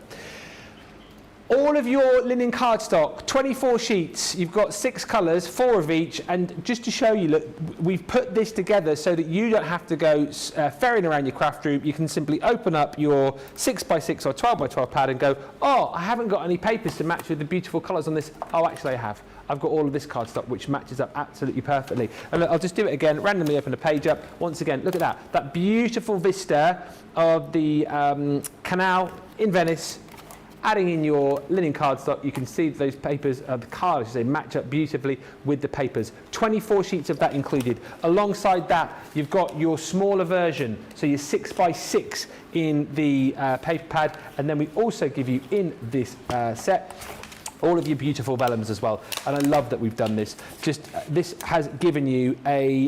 All of your linen cardstock, 24 sheets. You've got 6 colours, 4 of each. And just to show you, look, we've put this together so that you don't have to go ferrying around your craft room. You can simply open up your 6x6 or 12x12 pad and go, oh, I haven't got any papers to match with the beautiful colours on this. Oh, actually I have. I've got all of this cardstock which matches up absolutely perfectly. And look, I'll just do it again, randomly open a page up. Once again, look at that. That beautiful vista of the canal in Venice. Adding in your linen cardstock, you can see those papers, the cards, they match up beautifully with the papers. 24 sheets of that included. Alongside that, you've got your smaller version, so your 6x6 in the paper pad, and then we also give you in this set all of your beautiful vellums as well. And I love that we've done this. Just this has given you a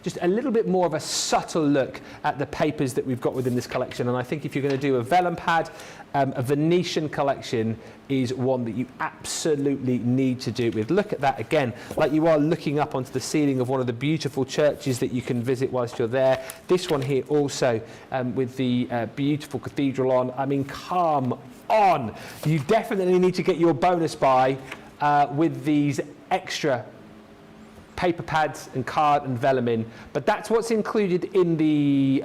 just a little bit more of a subtle look at the papers that we've got within this collection. And I think if you're going to do a vellum pad, a Venetian collection is one that you absolutely need to do it with. Look at that again, like you are looking up onto the ceiling of one of the beautiful churches that you can visit whilst you're there. This one here also with the beautiful cathedral on. I mean, come on. You definitely need to get your bonus buy with these extra paper pads and card and vellum in, but that's what's included in the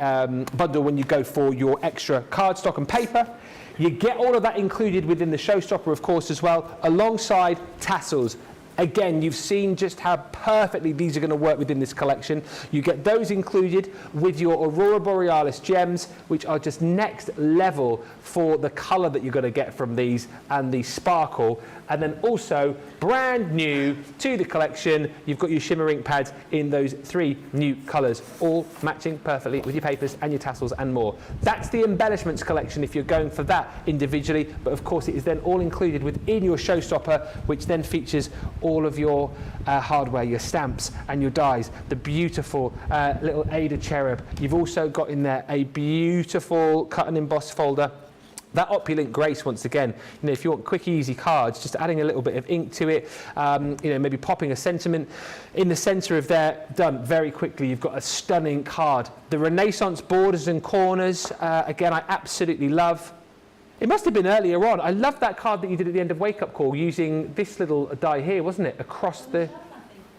bundle when you go for your extra cardstock and paper. You get all of that included within the showstopper, of course, as well, alongside tassels. Again, you've seen just how perfectly these are going to work within this collection. You get those included with your Aurora Borealis gems, which are just next level for the colour that you're going to get from these and the sparkle. And then also, brand new to the collection, you've got your shimmer ink pads in those 3 new colours, all matching perfectly with your papers and your tassels and more. That's the embellishments collection if you're going for that individually, but of course it is then all included within your showstopper, which then features all of your hardware, your stamps and your dies, the beautiful little Ada cherub. You've also got in there a beautiful cut and emboss folder That opulent grace, once again, you know, if you want quick, easy cards, just adding a little bit of ink to it, you know, maybe popping a sentiment in the centre of there, done very quickly. You've got a stunning card. The Renaissance borders and corners, again, I absolutely love. It must have been earlier on. I love that card that you did at the end of Wake Up Call using this little die here, wasn't it? Across the...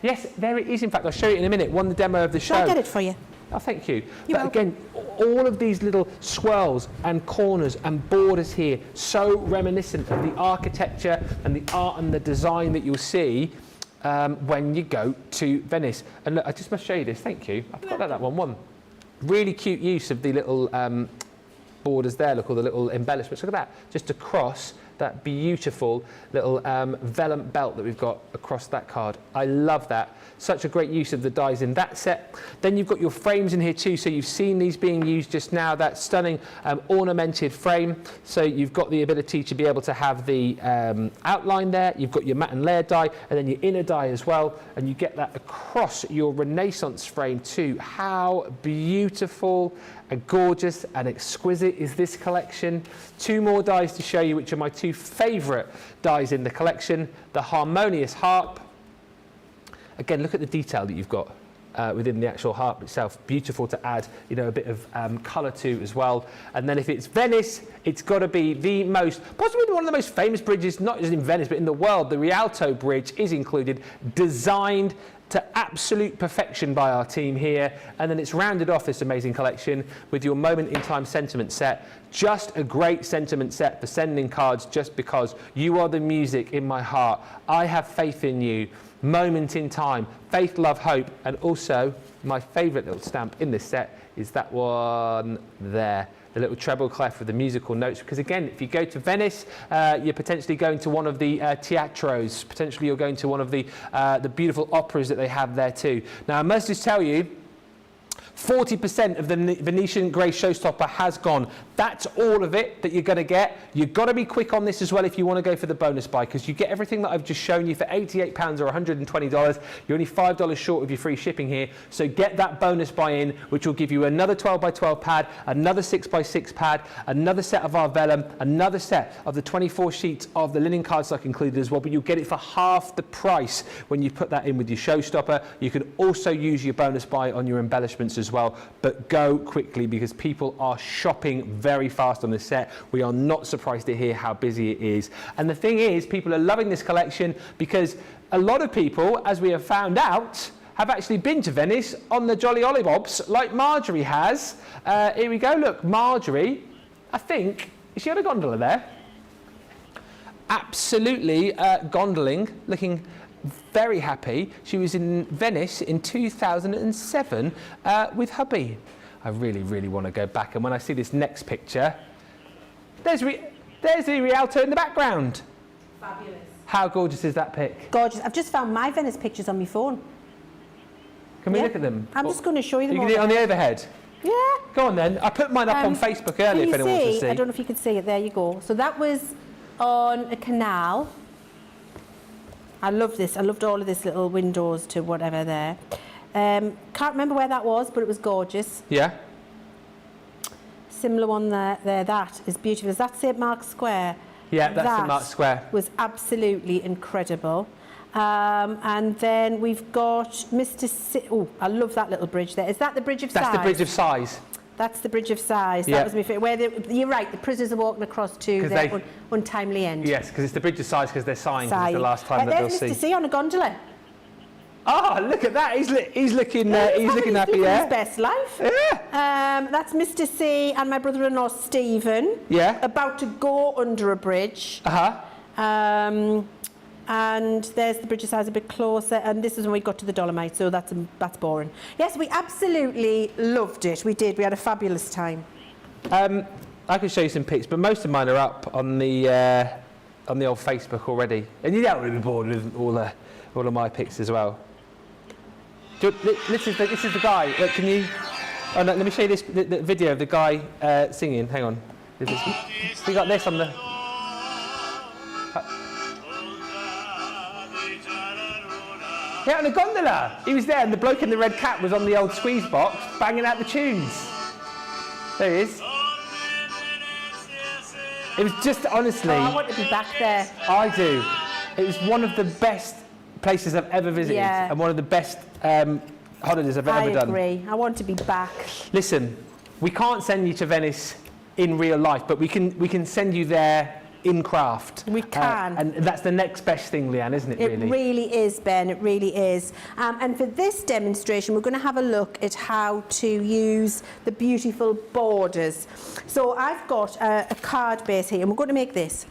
Yes, there it is. In fact, I'll show you in a minute. Won the demo of the show. I'll get it for you. Oh, thank you. You're But again, all of these little swirls and corners and borders here, so reminiscent of the architecture and the art and the design that you'll see when you go to Venice. And look, I just must show you this. Thank you. I forgot that one won. Really cute use of the little borders there. Look, all the little embellishments. Look at that. Just across that beautiful little vellum belt that we've got across that card. I love that. Such a great use of the dies in that set. Then you've got your frames in here too, so you've seen these being used just now, that stunning ornamented frame. So you've got the ability to be able to have the outline there, you've got your matte and layered die, and then your inner die as well, and you get that across your Renaissance frame too. How beautiful and gorgeous and exquisite is this collection. Two more dies to show you, which are my two favourite dies in the collection. The Harmonious Harp. Again, look at the detail that you've got within the actual harp itself. Beautiful to add, you know, a bit of colour to as well. And then if it's Venice, it's got to be the most, possibly one of the most famous bridges, not just in Venice, but in the world. The Rialto Bridge is included, designed to absolute perfection by our team here. And then it's rounded off, this amazing collection, with your Moment in Time sentiment set. Just a great sentiment set for sending cards just because you are the music in my heart. I have faith in you. Moment in Time, Faith, Love, Hope, and also my favourite little stamp in this set is that one there, the little treble clef with the musical notes, because again, if you go to Venice, you're potentially going to one of the teatros, potentially you're going to one of the beautiful operas that they have there too. Now I must just tell you, 40% of the Venetian Grey Showstopper has gone. That's all of it that you're going to get. You've got to be quick on this as well if you want to go for the bonus buy, because you get everything that I've just shown you for £88 or $120. You're only $5 short of your free shipping here. So get that bonus buy in, which will give you another 12x12 pad, another 6x6 pad, another set of our vellum, another set of the 24 sheets of the linen cardstock included as well. But you'll get it for half the price when you put that in with your Showstopper. You can also use your bonus buy on your embellishments as well, but go quickly because people are shopping very fast on this set. We are not surprised to hear how busy it is. And the thing is, people are loving this collection because a lot of people, as we have found out, have actually been to Venice on the Jolly Ollibobs like Marjorie has. Here we go, look, Marjorie, I think, is she on a gondola there? Absolutely gondoling, looking very happy. She was in Venice in 2007 with hubby. I really, really want to go back. And when I see this next picture, there's the Rialto in the background. Fabulous. How gorgeous is that pic? Gorgeous. I've just found my Venice pictures on my phone. Can we look at them? I'm just going to show you them. You can do it on the overhead? Yeah. Go on then. I put mine up on Facebook earlier if anyone wants to see. I don't know if you can see it. There you go. So that was on a canal. I love this. I loved all of this little windows to whatever there. Can't remember where that was, but it was gorgeous. Yeah. Similar one there. That is beautiful. Is that St Mark's Square? Yeah, that's St Mark's Square. Was absolutely incredible. And then we've got Mr. Oh, I love that little bridge there. Is that the Bridge of Sighs? That's the Bridge of Sighs. That's the Bridge of Sighs. Yeah. That was my favourite. Where you're right, the prisoners are walking across to their untimely end. Yes, because it's the Bridge of Sighs because they're sighing because it's the last time that they'll see. There's Mr. C on a gondola. Oh, look at that. He's looking happy, He's living yeah? his best life. Yeah. That's Mr. C and my brother-in-law Stephen. Yeah. About to go under a bridge. Uh-huh. And there's the Bridge of Sighs a bit closer, and this is when we got to the Dolomites, so that's boring. Yes, we absolutely loved it. We did. We had a fabulous time. I can show you some pics, but most of mine are up on the old Facebook already, and you don't really be bored with all of my pics as well. This is the guy. Look, can you? Oh no, let me show you the video of the guy singing. Hang on. We got this on the. Yeah, on a gondola. He was there, and the bloke in the red cap was on the old squeeze box, banging out the tunes. There he is. It was just, honestly, I want to be back there. I do. It was one of the best places I've ever visited, Yeah. and one of the best holidays I've ever done. I agree. I want to be back. Listen, we can't send you to Venice in real life, but we can send you there in craft. We can. And that's the next best thing, Leanne, isn't it, It really? really is, Ben, it really is. And for this demonstration, we're going to have a look at how to use the beautiful borders. So I've got a card base here, and we're going to make this.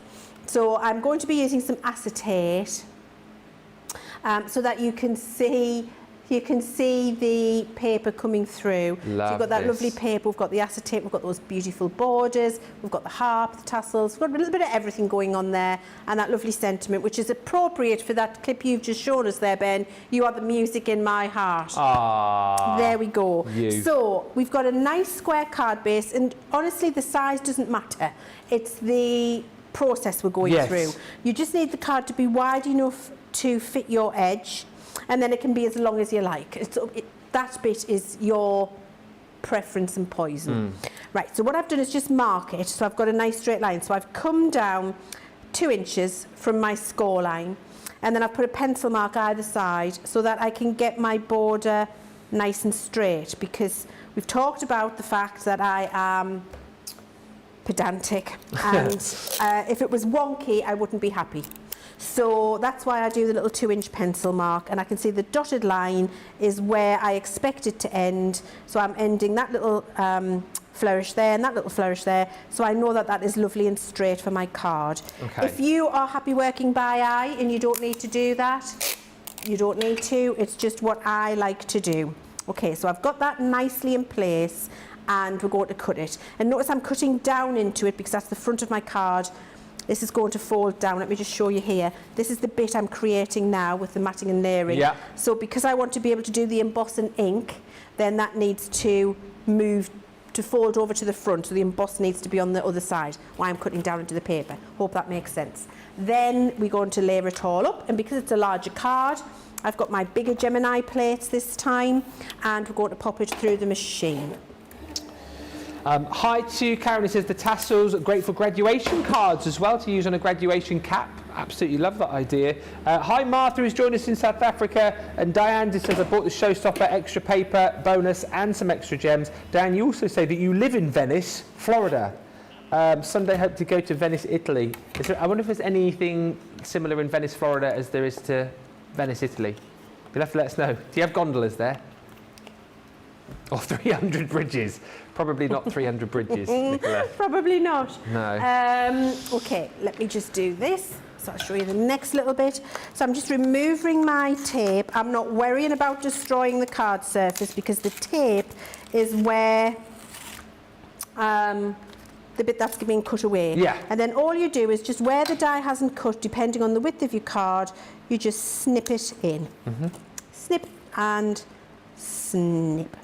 So I'm going to be using some acetate so that you can see the paper coming through. So you've got that lovely paper, we've got the acetate, we've got those beautiful borders, we've got the harp, the tassels, we've got a little bit of everything going on there, and that lovely sentiment, which is appropriate for that clip you've just shown us there, Ben. You are the music in my heart. Ah, there we go. You. So we've got a nice square card base, and honestly the size doesn't matter. It's the process we're going through. You just need the card to be wide enough to fit your edge, and then it can be as long as you like. That bit is your preference and poison. Right, so what I've done is just mark it, so I've got a nice straight line. So I've come down 2 inches from my score line, and then I've put a pencil mark either side so that I can get my border nice and straight, because we've talked about the fact that I am pedantic, and if it was wonky, I wouldn't be happy. So that's why I do the little 2-inch pencil mark, and I can see the dotted line is where I expect it to end. So I'm ending that little flourish there and that little flourish there, so I know that that is lovely and straight for my card. Okay. If you are happy working by eye and you don't need to do that, you don't need to. It's just what I like to do. Okay, so I've got that nicely in place, and we're going to cut it. And notice I'm cutting down into it because that's the front of my card. This is going to fold down. Let me just show you here. This is the bit I'm creating now with the matting and layering. Yeah. So because I want to be able to do the emboss and ink, then that needs to move to fold over to the front. So the emboss needs to be on the other side while I'm cutting down into the paper. Hope that makes sense. Then we're going to layer it all up. And because it's a larger card, I've got my bigger Gemini plates this time, and we're going to pop it through the machine. Hi to Karen, who says the tassels are great for graduation cards as well, to use on a graduation cap. Absolutely love that idea. Hi Martha, who's joined us in South Africa, and Diane just says I bought the showstopper extra paper bonus and some extra gems. Diane, you also say that you live in Venice, Florida. Someday hope to go to Venice, Italy. I wonder if there's anything similar in Venice, Florida as there is to Venice, Italy. You'll have to let us know. Do you have gondolas there? Or 300 bridges? Probably not 300 bridges, Nicola. Probably not. No. Okay, let me just do this. So I'll show you the next little bit. So I'm just removing my tape. I'm not worrying about destroying the card surface because the tape is where the bit that's being cut away. Yeah. And then all you do is just where the die hasn't cut, depending on the width of your card, you just snip it in. Snip and snip.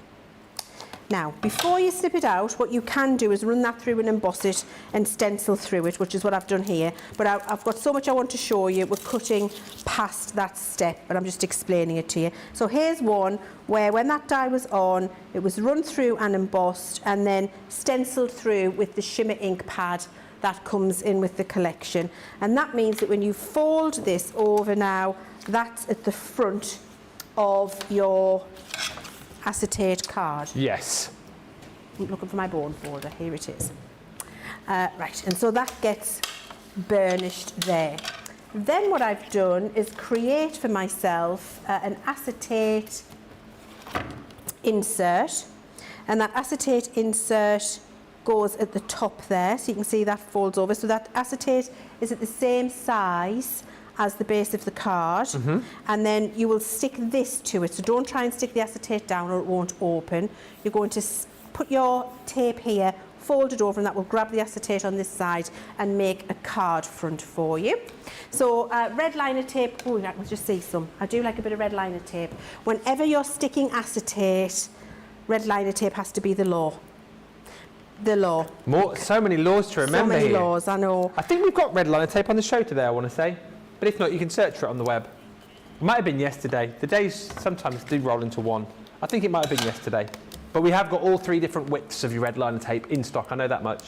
Now, before you snip it out, what you can do is run that through and emboss it and stencil through it, which is what I've done here. But I've got so much I want to show you. We're cutting past that step, but I'm just explaining it to you. So here's one where when that die was on, it was run through and embossed and then stenciled through with the shimmer ink pad that comes in with the collection. And that means that when you fold this over now, that's at the front of your acetate card. Yes. I'm looking for my bone folder. Here it is. Right, and so that gets burnished there. Then what I've done is create for myself an acetate insert, and that acetate insert goes at the top there, so you can see that folds over. So that acetate is at the same size as the base of the card, and then you will stick this to it. So don't try and stick the acetate down or it won't open. You're going to put your tape here, fold it over, and that will grab the acetate on this side and make a card front for you. So red liner tape, oh, I can just see some. I do like a bit of red liner tape. Whenever you're sticking acetate, red liner tape has to be the law. The law. So many laws to remember. So many here. laws, I know. I think we've got red liner tape on the show today, I want to say. But if not, you can search for it on the web. It might have been yesterday. The days sometimes do roll into one. I think it might have been yesterday. But we have got all 3 different widths of your red liner tape in stock, I know that much.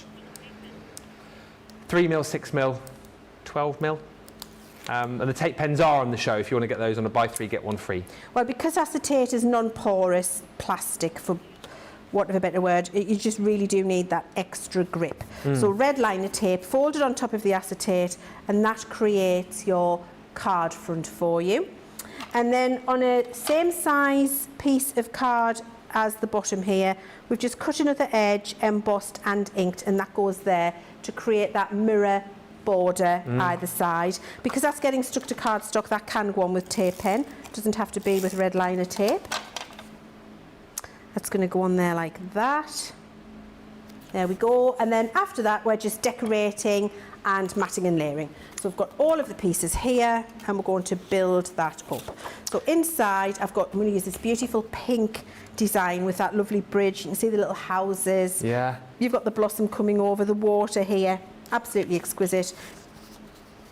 3mm, 6mm, 12mm. And the tape pens are on the show if you want to get those on a buy 3 get 1 free. Well, because acetate is non-porous plastic, for want of a better word, you just really do need that extra grip. So red liner tape folded on top of the acetate, and that creates your card front for you. And then on a same size piece of card as the bottom here, we've just cut another edge, embossed and inked, and that goes there to create that mirror border either side. Because that's getting stuck to cardstock, that can go on with tape pen. It doesn't have to be with red liner tape. That's going to go on there like that. There we go. And then after that, we're just decorating and matting and layering. So we've got all of the pieces here, and we're going to build that up. So inside, I'm going to use this beautiful pink design with that lovely bridge. You can see the little houses. Yeah. You've got the blossom coming over the water here. Absolutely exquisite.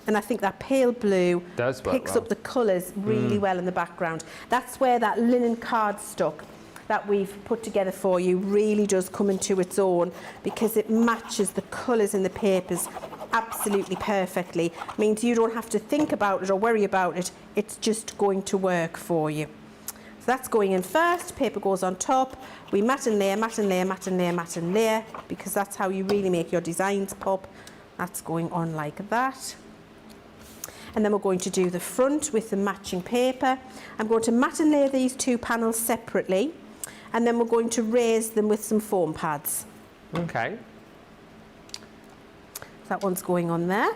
And I think that pale blue picks up the colours really well in the background. That's where that linen cardstock that we've put together for you really does come into its own, because it matches the colours in the papers absolutely perfectly. It means you don't have to think about it or worry about it. It's just going to work for you. So that's going in first. Paper goes on top. We mat and layer, mat and layer, mat and layer, mat and layer, because that's how you really make your designs pop. That's going on like that. And then we're going to do the front with the matching paper. I'm going to mat and layer these two panels separately, and then we're going to raise them with some foam pads. Okay. That one's going on there.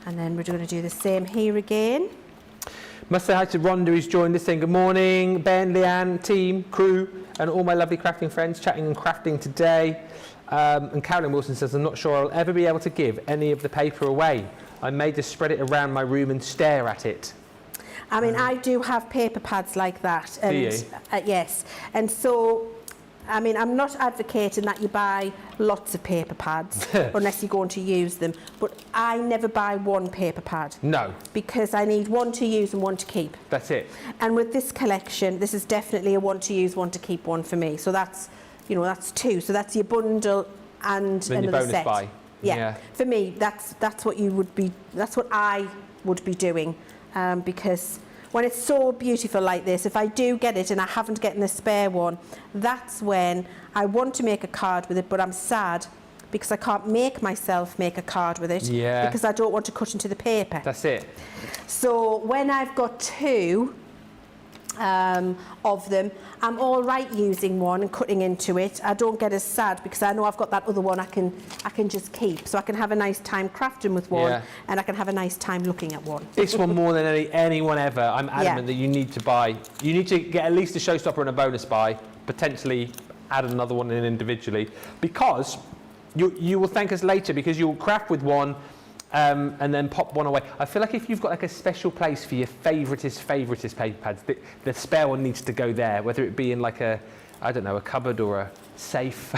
And then we're going to do the same here again. Must say hi to Rhonda, who's joined us, saying good morning. Ben, Leanne, team, crew, and all my lovely crafting friends chatting and crafting today. And Carolyn Wilson says, I'm not sure I'll ever be able to give any of the paper away. I may just spread it around my room and stare at it. I mean, I do have paper pads like that. And, do you? Yes. And so, I mean, I'm not advocating that you buy lots of paper pads unless you're going to use them. But I never buy one paper pad. No. Because I need one to use and one to keep. That's it. And with this collection, this is definitely a one to use, one to keep one for me. So that's, you know, that's two. So that's your bundle and then another your bonus set. buy. Yeah. For me, that's what you would be. That's what I would be doing, because when it's so beautiful like this, if I do get it and I haven't gotten a spare one, that's when I want to make a card with it, but I'm sad because I can't make myself make a card with it, because I don't want to cut into the paper. That's it. So when I've got two of them, I'm all right using one and cutting into it. I don't get as sad because I know I've got that other one I can just keep. So I can have a nice time crafting with one, and I can have a nice time looking at one. This one more than anyone ever, I'm adamant that you need to buy. You need to get at least a showstopper and a bonus buy, potentially add another one in individually, because you will thank us later, because you'll craft with one and then pop one away. I feel like if you've got like a special place for your favoritist paper pads, the spare one needs to go there, whether it be in like a, I don't know, a cupboard or a safe,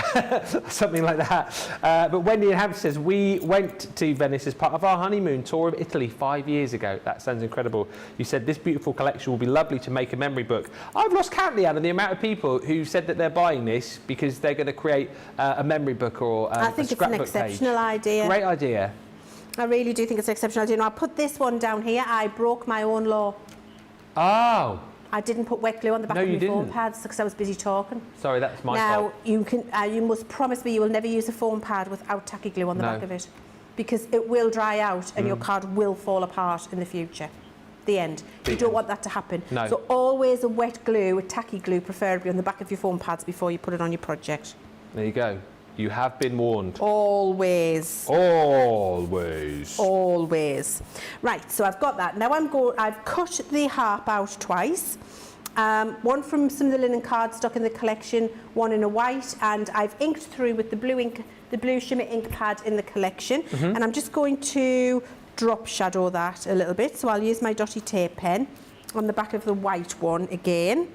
something like that. But Wendy in Hampshire says, we went to Venice as part of our honeymoon tour of Italy 5 years ago. That sounds incredible. You said this beautiful collection will be lovely to make a memory book. I've lost count, Leanne, of the amount of people who said that they're buying this because they're going to create a memory book or I think a scrapbook it's an exceptional page. idea. Great idea. I really do think it's an exceptional idea. Now, I put this one down here. I broke my own law. Oh. I didn't put wet glue on the back of my foam pads because I was busy talking. Sorry, that's my fault. Now, you must promise me you will never use a foam pad without tacky glue on the back of it, because it will dry out and your card will fall apart in the future. The end. You don't want that to happen. No. So always a wet glue, a tacky glue preferably, on the back of your foam pads before you put it on your project. There you go. You have been warned. Always. Always. Always. Right, so I've got that. Now I've cut the harp out twice. One from some of the linen cardstock in the collection, one in a white, and I've inked through with the blue ink, the blue shimmer ink pad in the collection. And I'm just going to drop shadow that a little bit. So I'll use my dotty tape pen on the back of the white one again.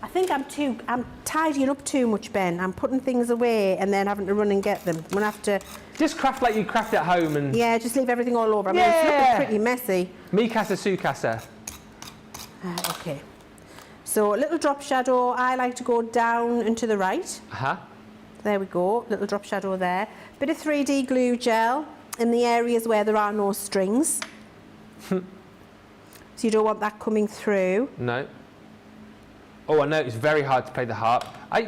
I think I'm tidying up too much, Ben. I'm putting things away and then having to run and get them. I'm going to have to... Just craft like you craft at home and... Yeah, just leave everything all over. I mean, it's looking pretty messy. Mi casa, su casa. Okay. So a little drop shadow. I like to go down and to the right. Uh-huh. There we go, little drop shadow there. Bit of 3D glue gel in the areas where there are no strings. So you don't want that coming through. No. Oh, I know it's very hard to play the harp. I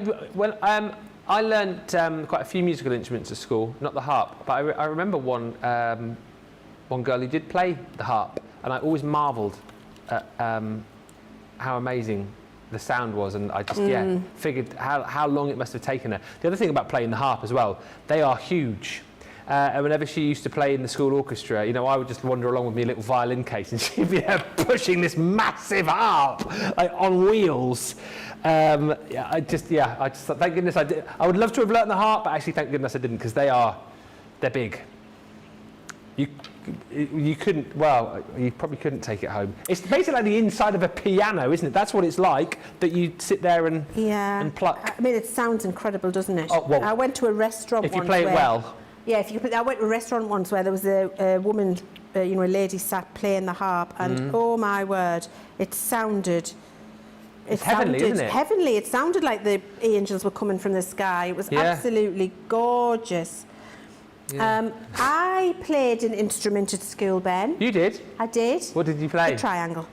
learnt quite a few musical instruments at school, not the harp, but I remember one girl who did play the harp, and I always marvelled at how amazing the sound was, and I just figured how long it must have taken her. The other thing about playing the harp as well, they are huge. And whenever she used to play in the school orchestra, you know, I would just wander along with my little violin case, and she'd be pushing this massive harp like on wheels. I just thank goodness I did. I would love to have learnt the harp, but actually thank goodness I didn't, because they're big. You couldn't. Well, you probably couldn't take it home. It's basically like the inside of a piano, isn't it? That's what it's like. That you sit there and pluck. I mean, it sounds incredible, doesn't it? Oh, well, I went to a restaurant if you once play it well. Yeah, I went to a restaurant once where there was a woman, a lady sat playing the harp, and oh my word, it sounded. It's heavenly, isn't it? Heavenly. It sounded like the angels were coming from the sky. It was absolutely gorgeous. Yeah. I played an instrument at school, Ben. You did? I did. What did you play? The triangle.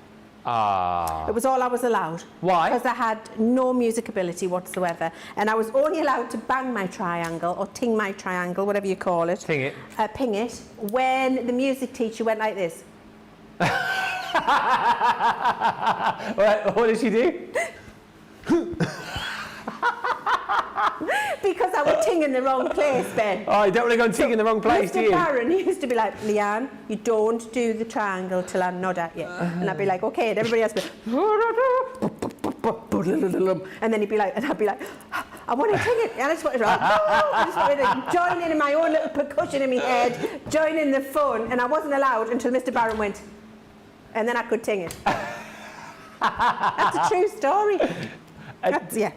Ah. It was all I was allowed. Why? Because I had no music ability whatsoever, and I was only allowed to bang my triangle or ting my triangle, whatever you call it. Ting it. Ping it, when the music teacher went like this. What did she do? Because I was ting in the wrong place, Ben. Oh, you don't want to go and ting in the wrong place, do you? Mr. Barron used to be like, Leanne, you don't do the triangle till I nod at you. And I'd be like, okay, and everybody else would be, and then he'd be like, and I'd be like, I want to ting it. And I just wanted to join in my own little percussion in my head, join in the fun, and I wasn't allowed until Mr. Barron went, and then I could ting it. That's a true story.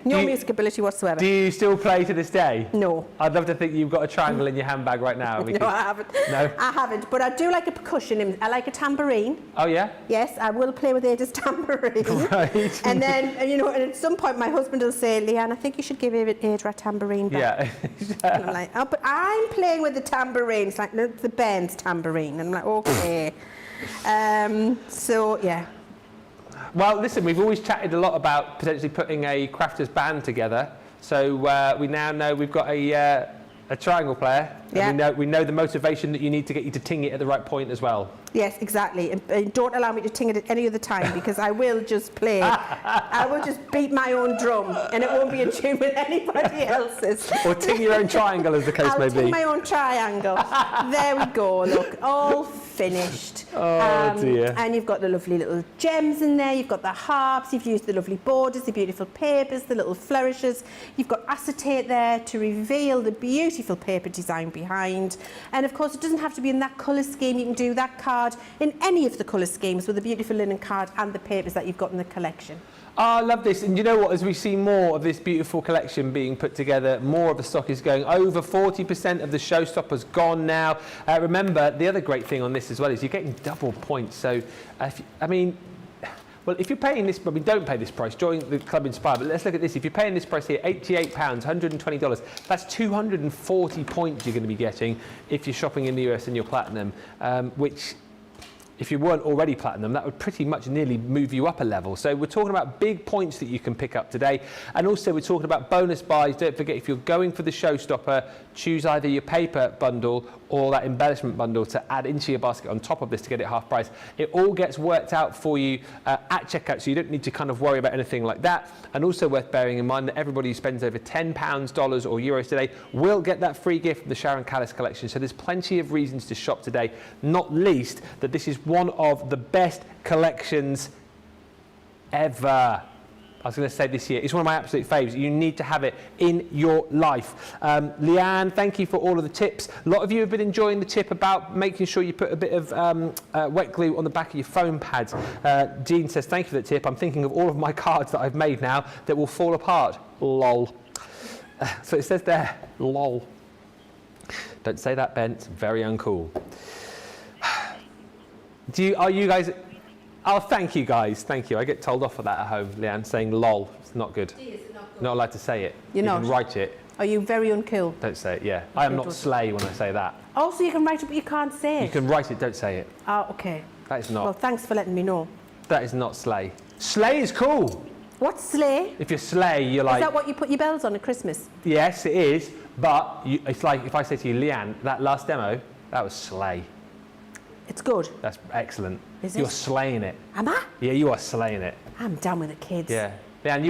No music ability whatsoever. Do you still play to this day? No. I'd love to think you've got a triangle in your handbag right now. No, I haven't. No? I haven't, but I do like a percussion. I like a tambourine. Oh, yeah? Yes, I will play with Ada's tambourine. Right. And then, and at some point my husband will say, Leanne, I think you should give Ada a tambourine back. Yeah. And I'm like, oh, but I'm playing with the tambourine. It's like, no, the band's tambourine. And I'm like, okay. So, yeah. Well, listen, we've always chatted a lot about potentially putting a crafters band together. So we now know we've got a triangle player. Yeah. And we know the motivation that you need to get you to ting it at the right point as well. Yes, exactly. And don't allow me to ting it at any other time, because I will just play. I will just beat my own drum, and it won't be in tune with anybody else's. Or ting your own triangle, as the case may be. I'll ting my own triangle. There we go. Look, all finished. Oh dear. And you've got the lovely little gems in there. You've got the harps. You've used the lovely borders, the beautiful papers, the little flourishes. You've got acetate there to reveal the beautiful paper design behind. And of course, it doesn't have to be in that colour scheme. You can do that card in any of the colour schemes with the beautiful linen card and the papers that you've got in the collection. Oh, I love this. And you know what? As we see more of this beautiful collection being put together, more of the stock is going. Over 40% of the showstoppers gone now. Remember, the other great thing on this as well is you're getting double points. So, if you're paying this, don't pay this price, join the Club Inspire, but let's look at this. If you're paying this price here, £88, $120, that's 240 points you're going to be getting if you're shopping in the US and you're platinum, which, if you weren't already platinum, that would pretty much nearly move you up a level. So we're talking about big points that you can pick up today. And also we're talking about bonus buys. Don't forget, if you're going for the showstopper, choose either your paper bundle or that embellishment bundle to add into your basket on top of this to get it half price. It all gets worked out for you at checkout, so you don't need to kind of worry about anything like that. And also worth bearing in mind that everybody who spends over £10, dollars or euros today will get that free gift from the Sharon Callis collection. So there's plenty of reasons to shop today, not least that this is one of the best collections ever. I was going to say this year. It's one of my absolute faves. You need to have it in your life. Leanne, thank you for all of the tips. A lot of you have been enjoying the tip about making sure you put a bit of wet glue on the back of your foam pads. Jean says, thank you for the tip. I'm thinking of all of my cards that I've made now that will fall apart. Lol. So it says there, lol. Don't say that, Ben. It's very uncool. Are you guys... Oh, thank you, guys. Thank you. I get told off for that at home, Leanne, saying lol. It's not good. Is it not good? Not allowed to say it. You're you not? can write it. Are you very uncool? Don't say it, yeah. I am not slay when I say that. Also, you can write it, but you can't say it. You can write it, don't say it. Oh, okay. That is not. Well, thanks for letting me know. That is not slay. Slay is cool. What's sleigh? If you're slay, you're like... Is that what you put your bells on at Christmas? Yes, it is. But it's like if I say to you, Leanne, that last demo, that was slay. It's good. That's excellent. Is You're it? slaying it. Am I? Yeah, you are slaying it. I'm down with the kids. Yeah. Leanne,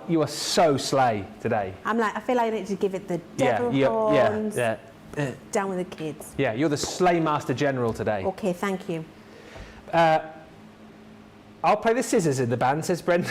you are so slay today. I'm like, I feel like I need to give it the devil horns. Yeah. Down with the kids. Yeah, you're the Slay Master General today. Okay, thank you. I'll play the scissors in the band, says Brenda.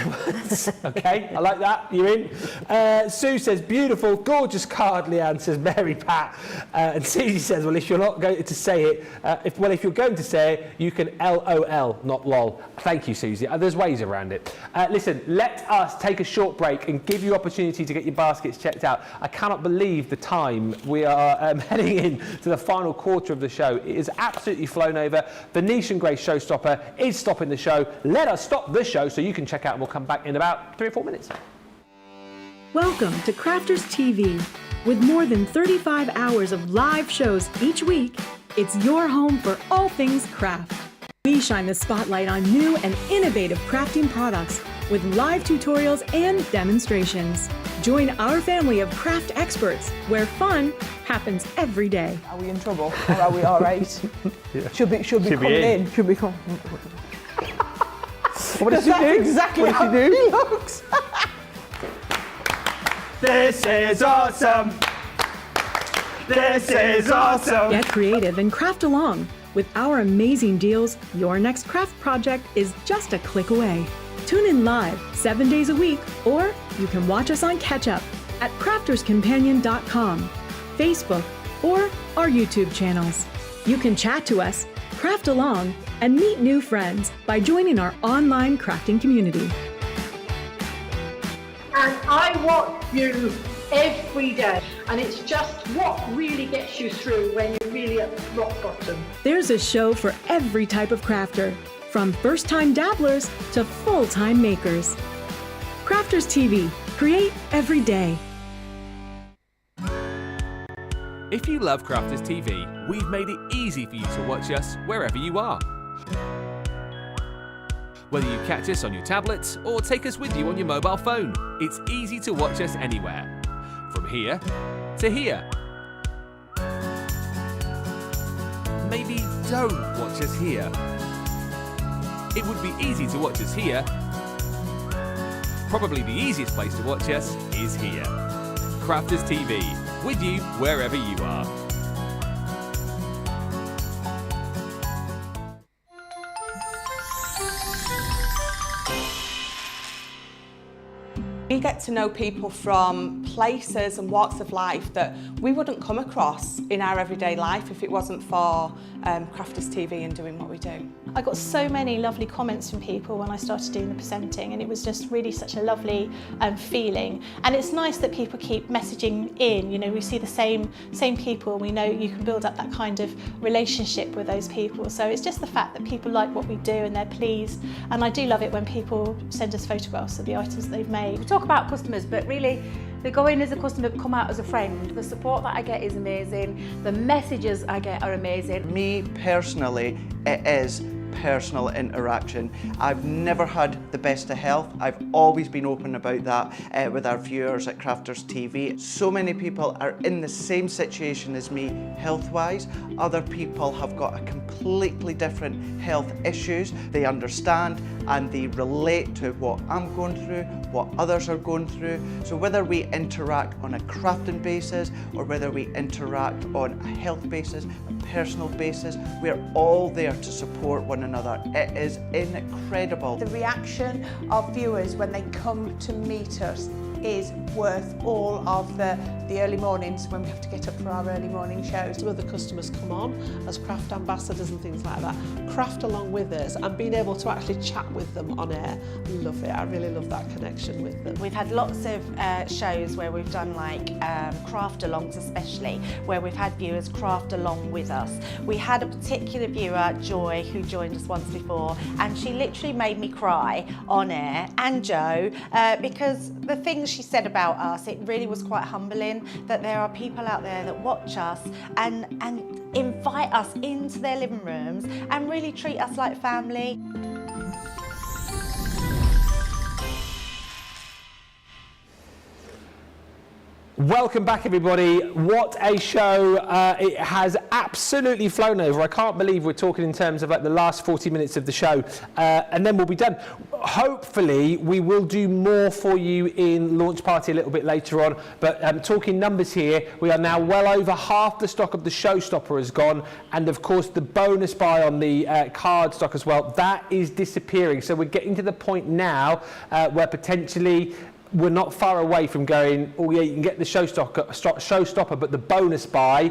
Okay, I like that. You're in. Sue says, beautiful, gorgeous card, Leanne, says Mary Pat. And Susie says, well, if you're not going to say it, if you're going to say it, you can LOL, not lol. Thank you, Susie. There's ways around it. Listen, let us take a short break and give you opportunity to get your baskets checked out. I cannot believe the time we are heading in to the final quarter of the show. It is absolutely flown over. Venetian Grace Showstopper is stopping the show. Let us stop the show so you can check out, and we'll come back in about 3 or 4 minutes. Welcome to Crafters TV. With more than 35 hours of live shows each week, it's your home for all things craft. We shine the spotlight on new and innovative crafting products with live tutorials and demonstrations. Join our family of craft experts where fun happens every day. Are we in trouble or are we all right? Yeah. Should be coming in. Should be coming. What does she do? Exactly how he looks. This is awesome. This is awesome. Get creative and craft along. With our amazing deals, your next craft project is just a click away. Tune in live 7 days a week, or you can watch us on Catch Up at crafterscompanion.com, Facebook, or our YouTube channels. You can chat to us, craft along, and meet new friends by joining our online crafting community. And I watch you every day, and it's just what really gets you through when you're really at rock bottom. There's a show for every type of crafter, from first-time dabblers to full-time makers. Crafters TV, create every day. If you love Crafters TV, we've made it easy for you to watch us wherever you are. Whether you catch us on your tablets or take us with you on your mobile phone, it's easy to watch us anywhere. From here to here. Maybe don't watch us here. It would be easy to watch us here. Probably the easiest place to watch us is here. Crafters TV, with you wherever you are. We get to know people from places and walks of life that we wouldn't come across in our everyday life if it wasn't for Crafters TV and doing what we do. I got so many lovely comments from people when I started doing the presenting, and it was just really such a lovely feeling. And it's nice that people keep messaging in. You know, we see the same people. We know you can build up that kind of relationship with those people. So it's just the fact that people like what we do and they're pleased. And I do love it when people send us photographs of the items that they've made. We talk about customers, but really they go in as a customer, come out as a friend. The support that I get is amazing. The messages I get are amazing. Me personally, it is personal interaction. I've never had the best of health. I've always been open about that with our viewers at Crafters TV. So many people are in the same situation as me health-wise. Other people have got a completely different health issues. They understand and they relate to what I'm going through, what others are going through. So whether we interact on a crafting basis or whether we interact on a health basis, a personal basis, we're all there to support one another. It is incredible. The reaction of viewers when they come to meet us is worth all of the early mornings when we have to get up for our early morning shows. Some of the customers come on as craft ambassadors and things like that, craft along with us, and being able to actually chat with them on air. I love it. I really love that connection with them. We've had lots of shows where we've done like craft alongs, especially where we've had viewers craft along with us. We had a particular viewer, Joy, who joined us once before, and she literally made me cry on air, and Joe, because the things things she said about us, it really was quite humbling that there are people out there that watch us and invite us into their living rooms and really treat us like family. Welcome back, everybody. What a show. It has absolutely flown over. I can't believe we're talking in terms of like the last 40 minutes of the show, and then we'll be done. Hopefully, we will do more for you in Launch Party a little bit later on, but talking numbers here, we are now well over half the stock of the Showstopper has gone, and of course the bonus buy on the card stock as well, that is disappearing. So we're getting to the point now where potentially we're not far away from going, oh yeah, you can get the showstopper, but the bonus buy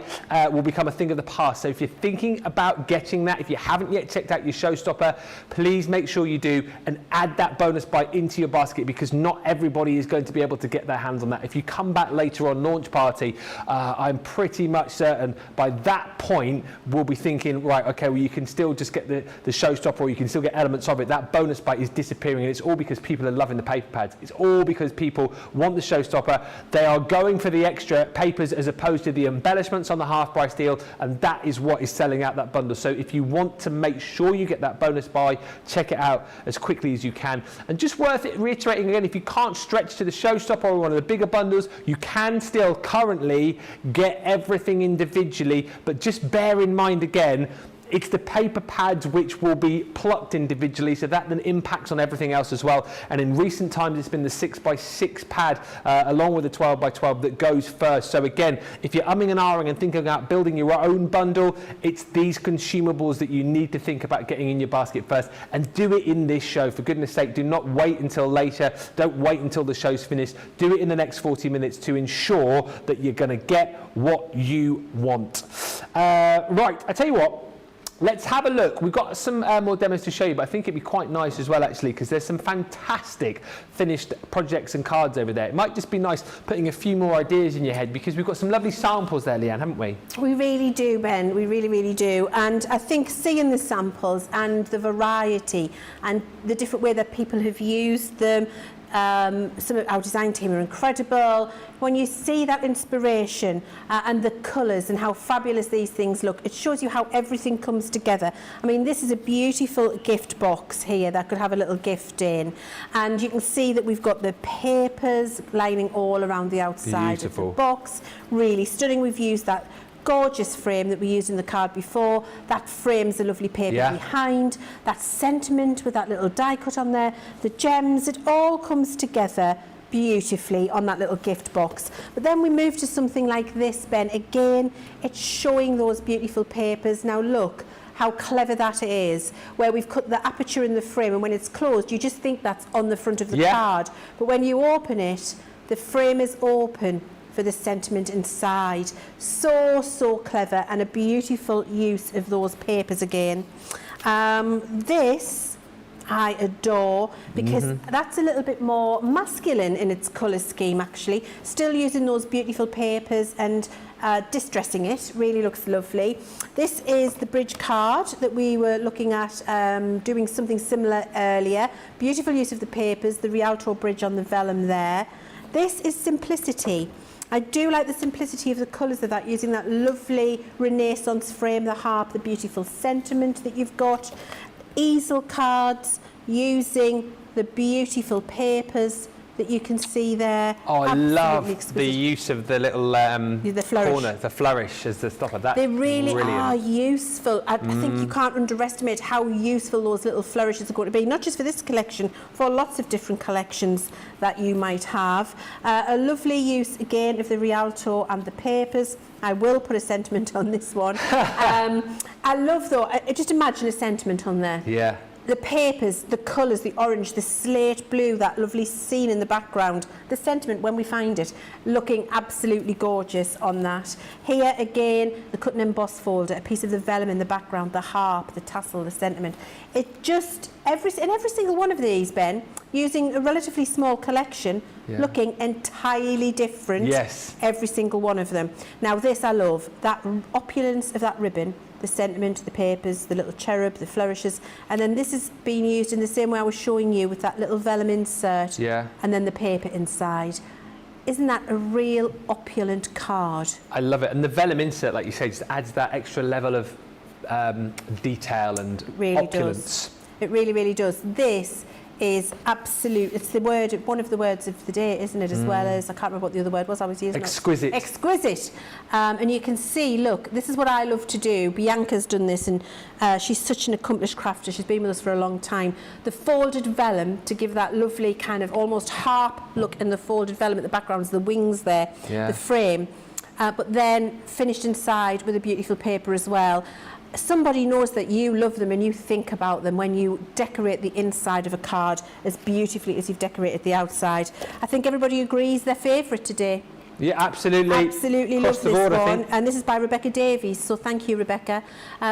will become a thing of the past. So if you're thinking about getting that, if you haven't yet checked out your showstopper, please make sure you do and add that bonus buy into your basket, because not everybody is going to be able to get their hands on that. If you come back later on Launch Party, I'm pretty much certain by that point we'll be thinking, right, okay, well you can still just get the showstopper, or you can still get elements of it. That bonus buy is disappearing, and it's all because people are loving the paper pads. It's all because people want the showstopper. They are going for the extra papers as opposed to the embellishments on the half price deal, and that is what is selling out that bundle. So if you want to make sure you get that bonus buy, check it out as quickly as you can. And just worth it reiterating again, if you can't stretch to the showstopper or one of the bigger bundles, you can still currently get everything individually, but just bear in mind again, it's the paper pads which will be plucked individually, so that then impacts on everything else as well. And in recent times, it's been the 6x6 pad along with the 12x12 that goes first. So again, if you're umming and ahhing and thinking about building your own bundle, it's these consumables that you need to think about getting in your basket first, and do it in this show. For goodness sake, do not wait until later. Don't wait until the show's finished. Do it in the next 40 minutes to ensure that you're going to get what you want. Right, I tell you what, let's have a look. We've got some more demos to show you, but I think it'd be quite nice as well, actually, because there's some fantastic finished projects and cards over there. It might just be nice putting a few more ideas in your head, because we've got some lovely samples there, Leanne, haven't we? We really do, Ben. We really, really do. And I think seeing the samples and the variety and the different way that people have used them, some of our design team are incredible. When you see that inspiration and the colours and how fabulous these things look, it shows you how everything comes together. I mean, this is a beautiful gift box here that could have a little gift in, and you can see that we've got the papers lining all around the outside of the box. Really stunning. We've used that gorgeous frame that we used in the card before. That frames the lovely paper behind. That sentiment with that little die cut on there. The gems, it all comes together beautifully on that little gift box. But then we move to something like this, Ben. Again, it's showing those beautiful papers. Now look how clever that is, where we've cut the aperture in the frame, and when it's closed, you just think that's on the front of the card. But when you open it, the frame is open for the sentiment inside. So clever, and a beautiful use of those papers again. This I adore, because that's a little bit more masculine in its colour scheme, actually. Still using those beautiful papers and distressing it. Really looks lovely. This is the bridge card that we were looking at doing something similar earlier. Beautiful use of the papers, the Rialto bridge on the vellum there. This is simplicity. I do like the simplicity of the colours of that, using that lovely Renaissance frame, the harp, the beautiful sentiment that you've got. Easel cards, using the beautiful papers that you can see there. Oh, I love exquisite. the use of the little corner, the flourish as the stopper. That's they really brilliant. are useful. I think you can't underestimate how useful those little flourishes are going to be, not just for this collection, for lots of different collections that you might have. A lovely use again of the Rialto and the papers. I will put a sentiment on this one. I love though, just imagine a sentiment on there. Yeah. The papers, the colours, the orange, the slate blue, that lovely scene in the background, the sentiment when we find it, looking absolutely gorgeous on that. Here again, the cut and emboss folder, a piece of the vellum in the background, the harp, the tassel, the sentiment. It just, in every single one of these, Ben, using a relatively small collection, looking entirely different, every single one of them. Now this I love, that opulence of that ribbon, the sentiment, the papers, the little cherub, the flourishes, and then this is being used in the same way I was showing you with that little vellum insert, and then the paper inside. Isn't that a real opulent card? I love it, and the vellum insert, like you say, just adds that extra level of detail and opulence. It really, really does. This is absolute. It's the word, one of the words of the day, isn't it? As well as, I can't remember what the other word was I was using. Exquisite. Exquisite. And you can see, look, this is what I love to do. Bianca's done this, and she's such an accomplished crafter. She's been with us for a long time. The folded vellum, to give that lovely kind of almost harp look in the folded vellum at the background, the wings there, the frame. But then finished inside with a beautiful paper as well. Somebody knows that you love them and you think about them when you decorate the inside of a card as beautifully as you've decorated the outside. I think everybody agrees their favourite today. Yeah, absolutely. Absolutely love this one. And this is by Rebecca Davies, so thank you, Rebecca.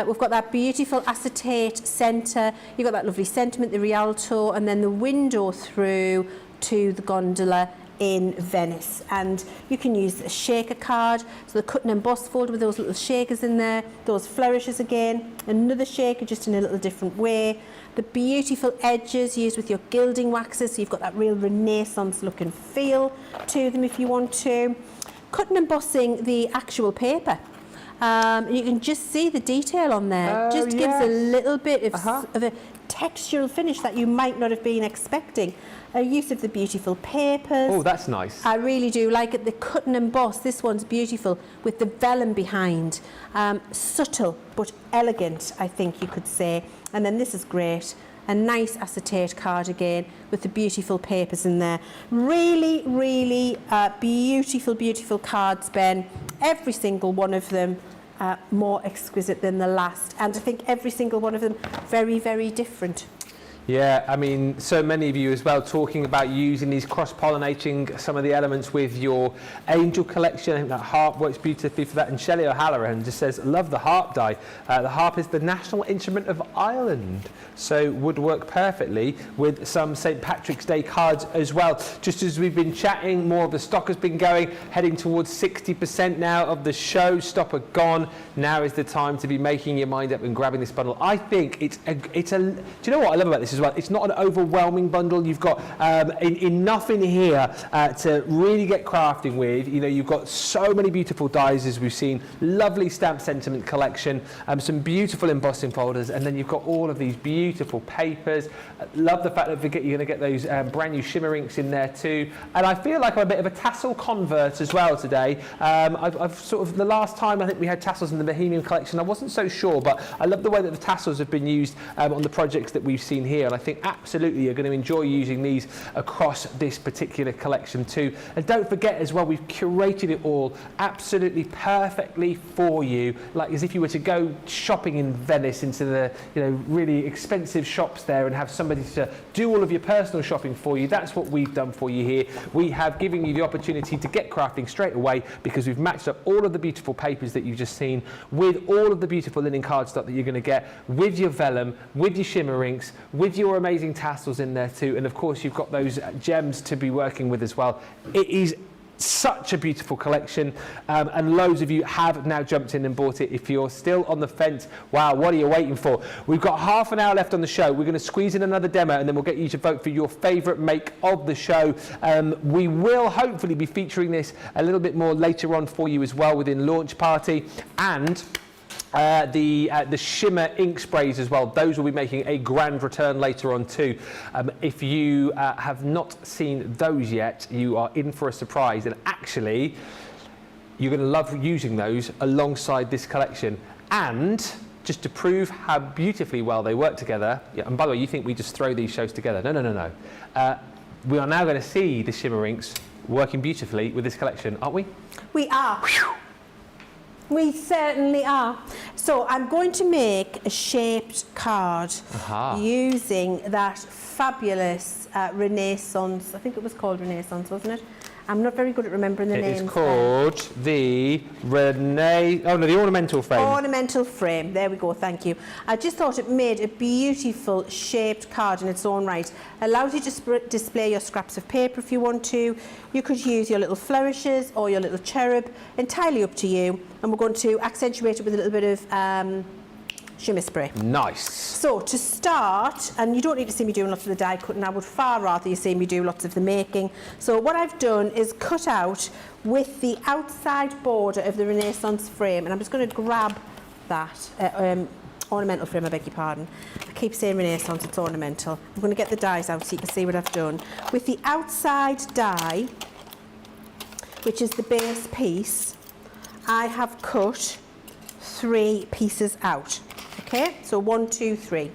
We've got that beautiful acetate centre. You've got that lovely sentiment, the Rialto, and then the window through to the gondola in Venice. And you can use a shaker card, so the cut and emboss folder with those little shakers in there, those flourishes again, another shaker just in a little different way. The beautiful edges used with your gilding waxes, so you've got that real Renaissance look and feel to them if you want to. Cut and embossing the actual paper. And you can just see the detail on there. Just gives a little bit of a textural finish that you might not have been expecting. Use of the beautiful papers. Oh, that's nice. I really do like it. The cut and emboss, this one's beautiful with the vellum behind. Subtle but elegant, I think you could say. And then this is great. A nice acetate card again with the beautiful papers in there. Really, really beautiful, beautiful cards, Ben. Every single one of them more exquisite than the last. And I think every single one of them very, very different. Yeah, I mean, so many of you as well talking about using these, cross-pollinating some of the elements with your angel collection. I think that harp works beautifully for that. And Shelley O'Halloran just says, love the harp die. The harp is the national instrument of Ireland, so would work perfectly with some St. Patrick's Day cards as well. Just as we've been chatting, more of the stock has been going, heading towards 60% now of the show. Stop are gone. Now is the time to be making your mind up and grabbing this bundle. I think it's a do you know what I love about this as well? It's not an overwhelming bundle. You've got enough in here to really get crafting with. You know, you've got so many beautiful dies as we've seen, lovely stamp sentiment collection, some beautiful embossing folders, and then you've got all of these beautiful papers. Love the fact that you're going to get those brand new shimmer inks in there too. And I feel like I'm a bit of a tassel convert as well today. I've sort of, the last time I think we had tassels in the Bohemian collection, I wasn't so sure, but I love the way that the tassels have been used on the projects that we've seen here. And I think absolutely you're going to enjoy using these across this particular collection too. And don't forget as well, we've curated it all absolutely perfectly for you, like as if you were to go shopping in Venice into the really expensive shops there and have somebody to do all of your personal shopping for you. That's what we've done for you here. We have given you the opportunity to get crafting straight away because we've matched up all of the beautiful papers that you've just seen with all of the beautiful linen cardstock that you're going to get with your vellum, with your shimmer inks, with your amazing tassels in there too, and of course you've got those gems to be working with as well. It is such a beautiful collection, and loads of you have now jumped in and bought it. If you're still on the fence, wow, what are you waiting for? We've got half an hour left on the show. We're going to squeeze in another demo and then we'll get you to vote for your favourite make of the show. We will hopefully be featuring this a little bit more later on for you as well within Launch Party, and the shimmer ink sprays as well. Those will be making a grand return later on too. If you have not seen those yet, you are in for a surprise, and actually you're going to love using those alongside this collection. And just to prove how beautifully well they work together, and by the way, you think we just throw these shows together. No. We are now going to see the shimmer inks working beautifully with this collection, aren't we? We are. We certainly are. So I'm going to make a shaped card using that fabulous Renaissance, I think it was called Renaissance, wasn't it? I'm not very good at remembering the names. It is called the the ornamental frame. Ornamental frame, there we go, thank you. I just thought it made a beautiful shaped card in its own right. Allows you to display your scraps of paper if you want to. You could use your little flourishes or your little cherub, entirely up to you. And we're going to accentuate it with a little bit of shimmer spray. Nice. So to start, and you don't need to see me doing lots of the die cutting, I would far rather you see me do lots of the making. So what I've done is cut out with the outside border of the Renaissance frame, and I'm just going to grab that ornamental frame, I beg your pardon. I keep saying Renaissance, it's ornamental. I'm going to get the dies out so you can see what I've done. With the outside die, which is the base piece, I have cut 3 pieces out. Okay, so 1, 2, 3,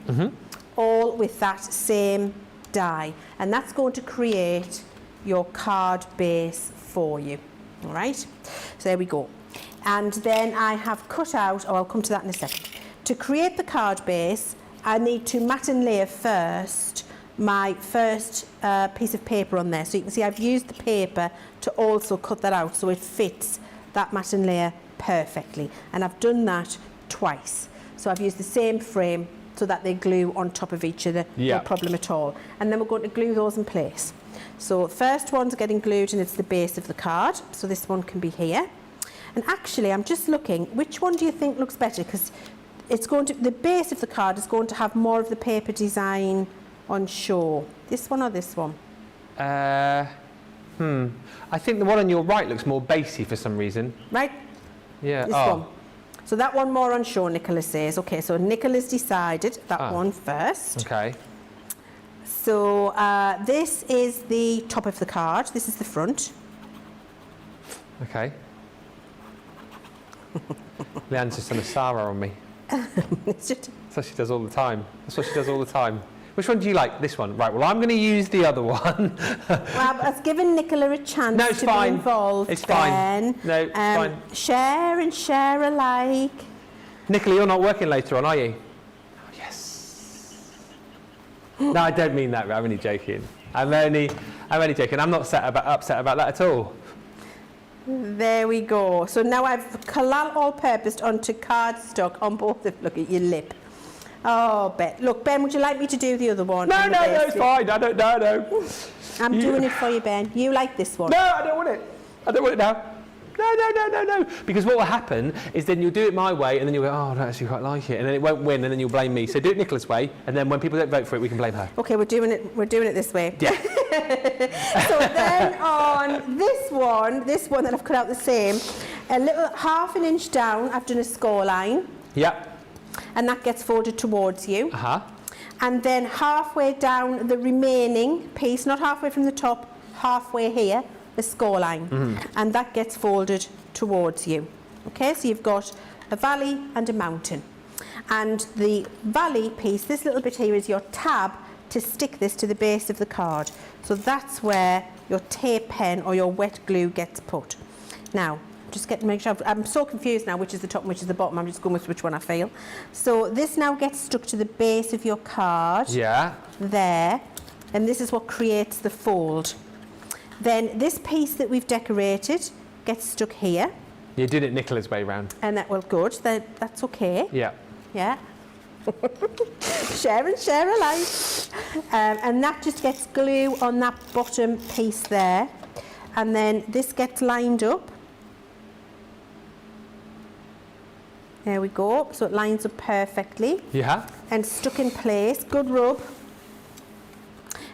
all with that same die, and that's going to create your card base for you. All right, so there we go. And then I have cut out, I'll come to that in a second. To create the card base, I need to mat and layer first my first piece of paper on there. So you can see I've used the paper to also cut that out so it fits that mat and layer perfectly, and I've done that twice. So I've used the same frame so that they glue on top of each other, no problem at all. And then we're going to glue those in place. So first one's getting glued, and it's the base of the card. So this one can be here. And actually, I'm just looking, which one do you think looks better? Because it's going to, the base of the card is going to have more of the paper design on show. This one or this one? I think the one on your right looks more basey for some reason. Right? Yeah. This one. So that one more on show, Nicola says. Okay, so Nicola's decided that one first. Okay. So this is the top of the card. This is the front. Okay. Leann's just done a Sarah on me. It's just... That's what she does all the time. That's what she does all the time. Which one do you like? This one. Right, well, I'm going to use the other one. Well, I've given Nicola a chance to be involved. It's fine. No, it's fine. Share and share alike. Nicola, you're not working later on, are you? Oh, yes. No, I don't mean that. I'm only joking. I'm only joking. I'm not upset about that at all. There we go. So now I've collal all-purposed onto cardstock on both of... Look at your lip. Oh, Ben. Look, Ben, would you like me to do the other one? No, it's fine. I don't know. I'm doing it for you, Ben. You like this one? No, I don't want it. I don't want it now. No. Because what will happen is then you'll do it my way, and then you'll go, oh, I don't actually quite like it, and then it won't win, and then you'll blame me. So do it Nicola's way, and then when people don't vote for it, we can blame her. Okay, we're doing it this way. Yeah. So then on this one that I've cut out the same, a little 1/2 inch down, I've done a score line. Yeah. And that gets folded towards you. And then halfway down the remaining piece, not halfway from the top, halfway here, the score line. And that gets folded towards you. Okay, so you've got a valley and a mountain. And the valley piece, this little bit here, is your tab to stick this to the base of the card. So that's where your tape pen or your wet glue gets put. Now, just make sure, I'm so confused now which is the top and which is the bottom. I'm just going with which one I feel. So this now gets stuck to the base of your card. Yeah. There. And this is what creates the fold. Then this piece that we've decorated gets stuck here. You did it Nicola's way round. And that, well, good. That's okay. Yeah. Yeah. Share and share alike. And that just gets glue on that bottom piece there. And then this gets lined up. There we go. So it lines up perfectly. Yeah. And stuck in place. Good rub.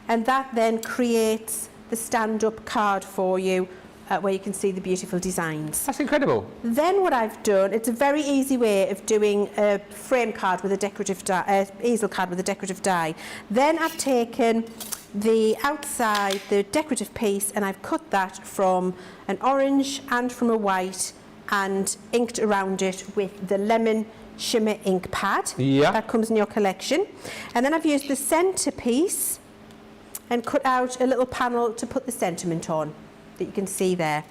And that then creates the stand-up card for you where you can see the beautiful designs. That's incredible. Then what I've done, it's a very easy way of doing a frame card with a decorative die, easel card with a decorative die. Then I've taken the outside, the decorative piece, and I've cut that from an orange and from a white and inked around it with the lemon shimmer ink pad. Yeah. That comes in your collection. And then I've used the centre piece and cut out a little panel to put the sentiment on that you can see there.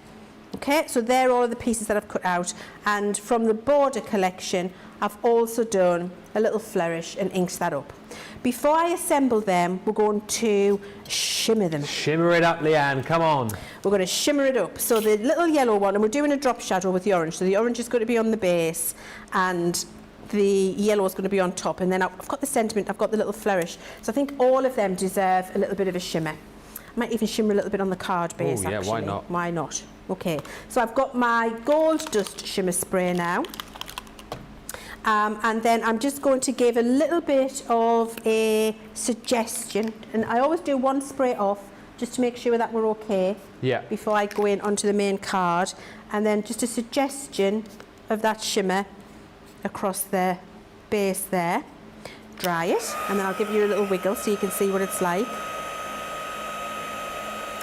Okay, so they're all of the pieces that I've cut out. And from the border collection, I've also done a little flourish and inked that up. Before I assemble them, we're going to shimmer them. Shimmer it up, Leanne, come on. We're going to shimmer it up. So the little yellow one, and we're doing a drop shadow with the orange. So the orange is going to be on the base and the yellow is going to be on top. And then I've got the sentiment, I've got the little flourish. So I think all of them deserve a little bit of a shimmer. I might even shimmer a little bit on the card base, yeah, actually. why not? Why not? Okay, so I've got my gold dust shimmer spray now. And then I'm just going to give a little bit of a suggestion. And I always do one spray off just to make sure that we're okay before I go in onto the main card. And then just a suggestion of that shimmer across the base there. Dry it, and then I'll give you a little wiggle so you can see what it's like.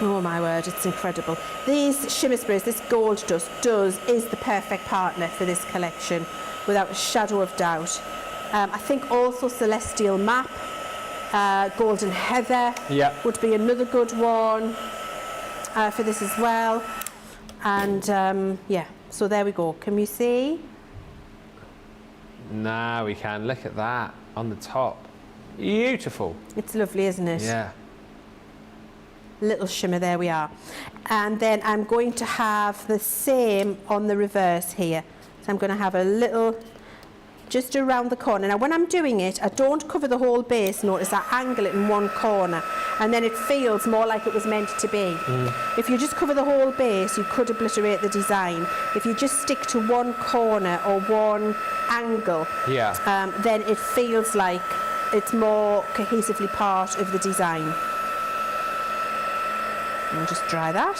Oh my word, it's incredible. These shimmer sprays, this gold dust is the perfect partner for this collection, without a shadow of doubt. I think also Celestial Map, Golden Heather would be another good one for this as well. And yeah, so there we go. Can we see? Now we can. Look at that on the top. Beautiful. It's lovely, isn't it? Yeah. Little shimmer, there we are. And then I'm going to have the same on the reverse here. So I'm going to have a little just around the corner. Now when I'm doing it, I don't cover the whole base, notice I angle it in one corner and then it feels more like it was meant to be. If you just cover the whole base, you could obliterate the design. If you just stick to one corner or one angle, then it feels like it's more cohesively part of the design. And just dry that.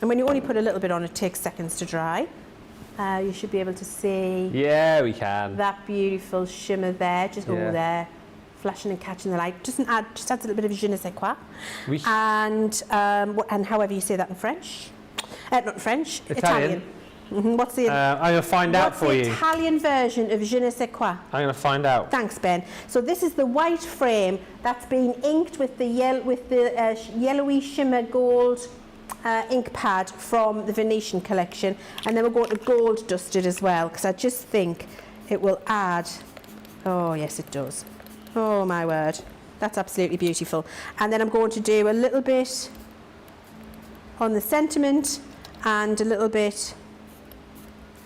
And when you only put a little bit on, it takes seconds to dry. You should be able to see we can. that beautiful shimmer there, just over there, flashing and catching the light. Just adds a little bit of je ne sais quoi. And however you say that in French. Not in French, Italian. What's the I'm going to find out for you. What's the Italian version of je ne sais quoi? I'm going to find out. Thanks, Ben. So this is the white frame that's been inked with the yellowy shimmer gold ink pad from the Venetian collection, and then we're going to gold dust it as well because I just think it will add. Oh yes, it does. Oh my word, that's absolutely beautiful. And then I'm going to do a little bit on the sentiment and a little bit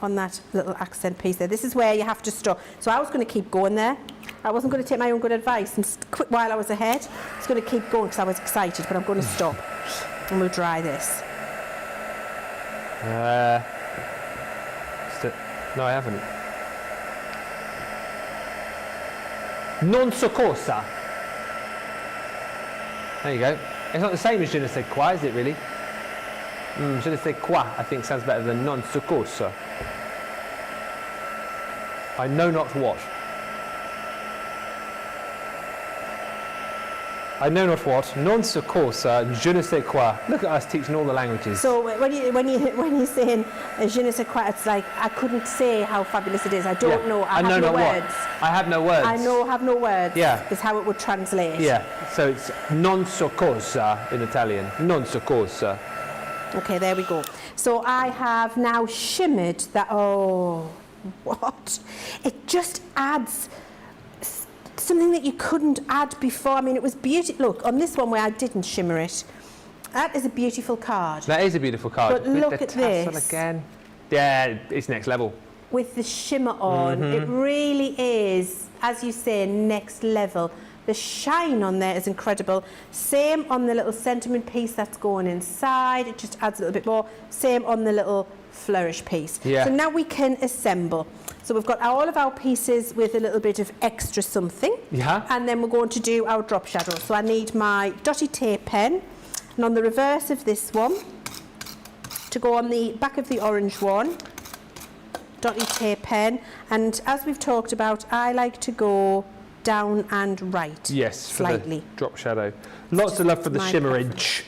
on that little accent piece there. This is where you have to stop. So I was going to keep going there. I wasn't going to take my own good advice and quit while I was ahead. I was going to keep going because I was excited, but I'm going to stop. And we'll dry this. No, I haven't. Non so cosa. There you go. It's not the same as je ne sais quoi, is it really? Je ne sais quoi, I think sounds better than non so cosa. I know not what. I know not what. Non so cosa, je ne sais quoi. Look at us teaching all the languages. So when you're saying je ne sais quoi, it's like I couldn't say how fabulous it is. I don't know. I have no words. I have no words. I have no words. Yeah. Is how it would translate. Yeah. So it's non so cosa in Italian. Non so cosa. Okay, there we go. So I have now shimmered that. Oh, what? It just adds something that you couldn't add before. I mean, it was beautiful. Look, on this one where I didn't shimmer it, that is a beautiful card. That is a beautiful card. But with look the at tassel this. Again. Yeah, it's next level. With the shimmer on, it really is, as you say, next level. The shine on there is incredible. Same on the little sentiment piece that's going inside. It just adds a little bit more. Same on the little flourish piece. Yeah. So now we can assemble. So we've got all of our pieces with a little bit of extra something. Yeah. And then we're going to do our drop shadow. So I need my dotty tape pen. And on the reverse of this one, to go on the back of the orange one, dotty tape pen. And as we've talked about, I like to go down and right. Yes, slightly. For the drop shadow. Lots of love for the shimmerage.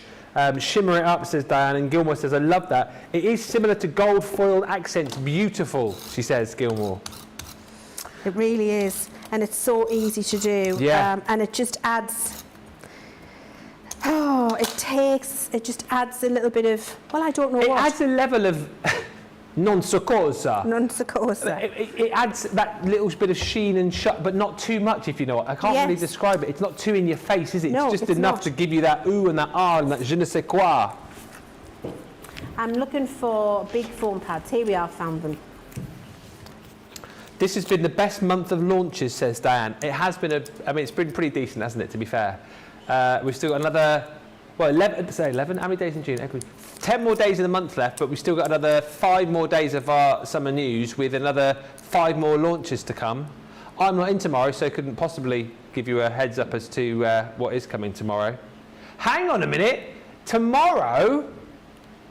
Shimmer it up, says Diane, and Gilmore says, I love that. It is similar to gold foiled accents. Beautiful, she says, Gilmore. It really is. And it's so easy to do. Yeah. And it just adds... Oh, it just adds a little bit of, well, I don't know It what. adds a level of non so cosa. Non so cosa. It adds that little bit of sheen and shut, but not too much, if you know what. I can't really describe it. It's not too in your face, is it? No, it's just it's enough not. to give you that ooh and that ah and that je ne sais quoi. I'm looking for big foam pads. Here we are, found them. This has been the best month of launches, says Diane. It has been it's been pretty decent, hasn't it, to be fair? We've still got another, well, 11, how many days in June? 10 more days of the month left, but we've still got another 5 more days of our summer news with another 5 more launches to come. I'm not in tomorrow, so I couldn't possibly give you a heads up as to what is coming tomorrow. Hang on a minute, tomorrow?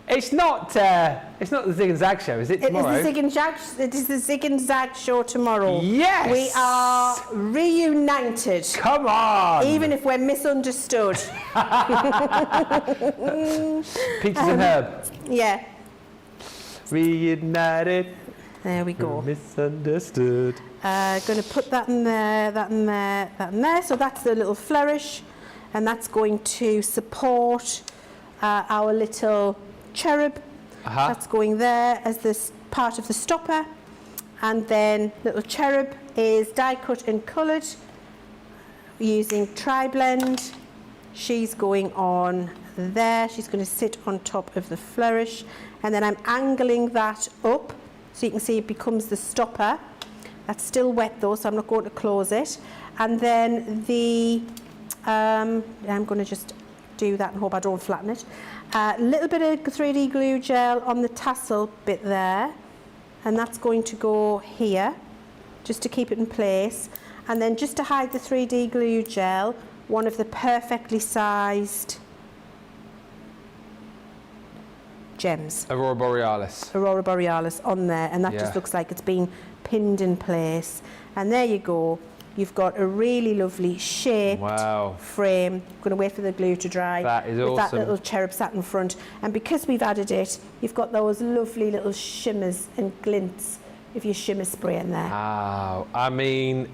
It's not the Zig and Zag show, is it, tomorrow? It is the Zig and Zag show tomorrow. Yes! We are reunited. Come on! Even if we're misunderstood. Peaches and Herb. Yeah. Reunited. There we go. Misunderstood. Going to put that in there, that in there, that in there. So that's the little flourish, and that's going to support our little cherub. That's going there as this part of the stopper, and then little cherub is die cut and coloured using tri-blend. She's going on there. She's going to sit on top of the flourish, and then I'm angling that up so you can see it becomes the stopper. That's still wet though, so I'm not going to close it. And then the I'm going to just do that and hope I don't flatten it. A little bit of 3D glue gel on the tassel bit there, and that's going to go here just to keep it in place. And then just to hide the 3D glue gel, one of the perfectly sized gems. Aurora Borealis. Aurora Borealis on there, and that just looks like it's been pinned in place. And there you go. You've got a really lovely shaped frame. I'm going to wait for the glue to dry. That is with awesome. That little cherub satin front. And because we've added it, you've got those lovely little shimmers and glints of your shimmer spray in there. Wow. I mean,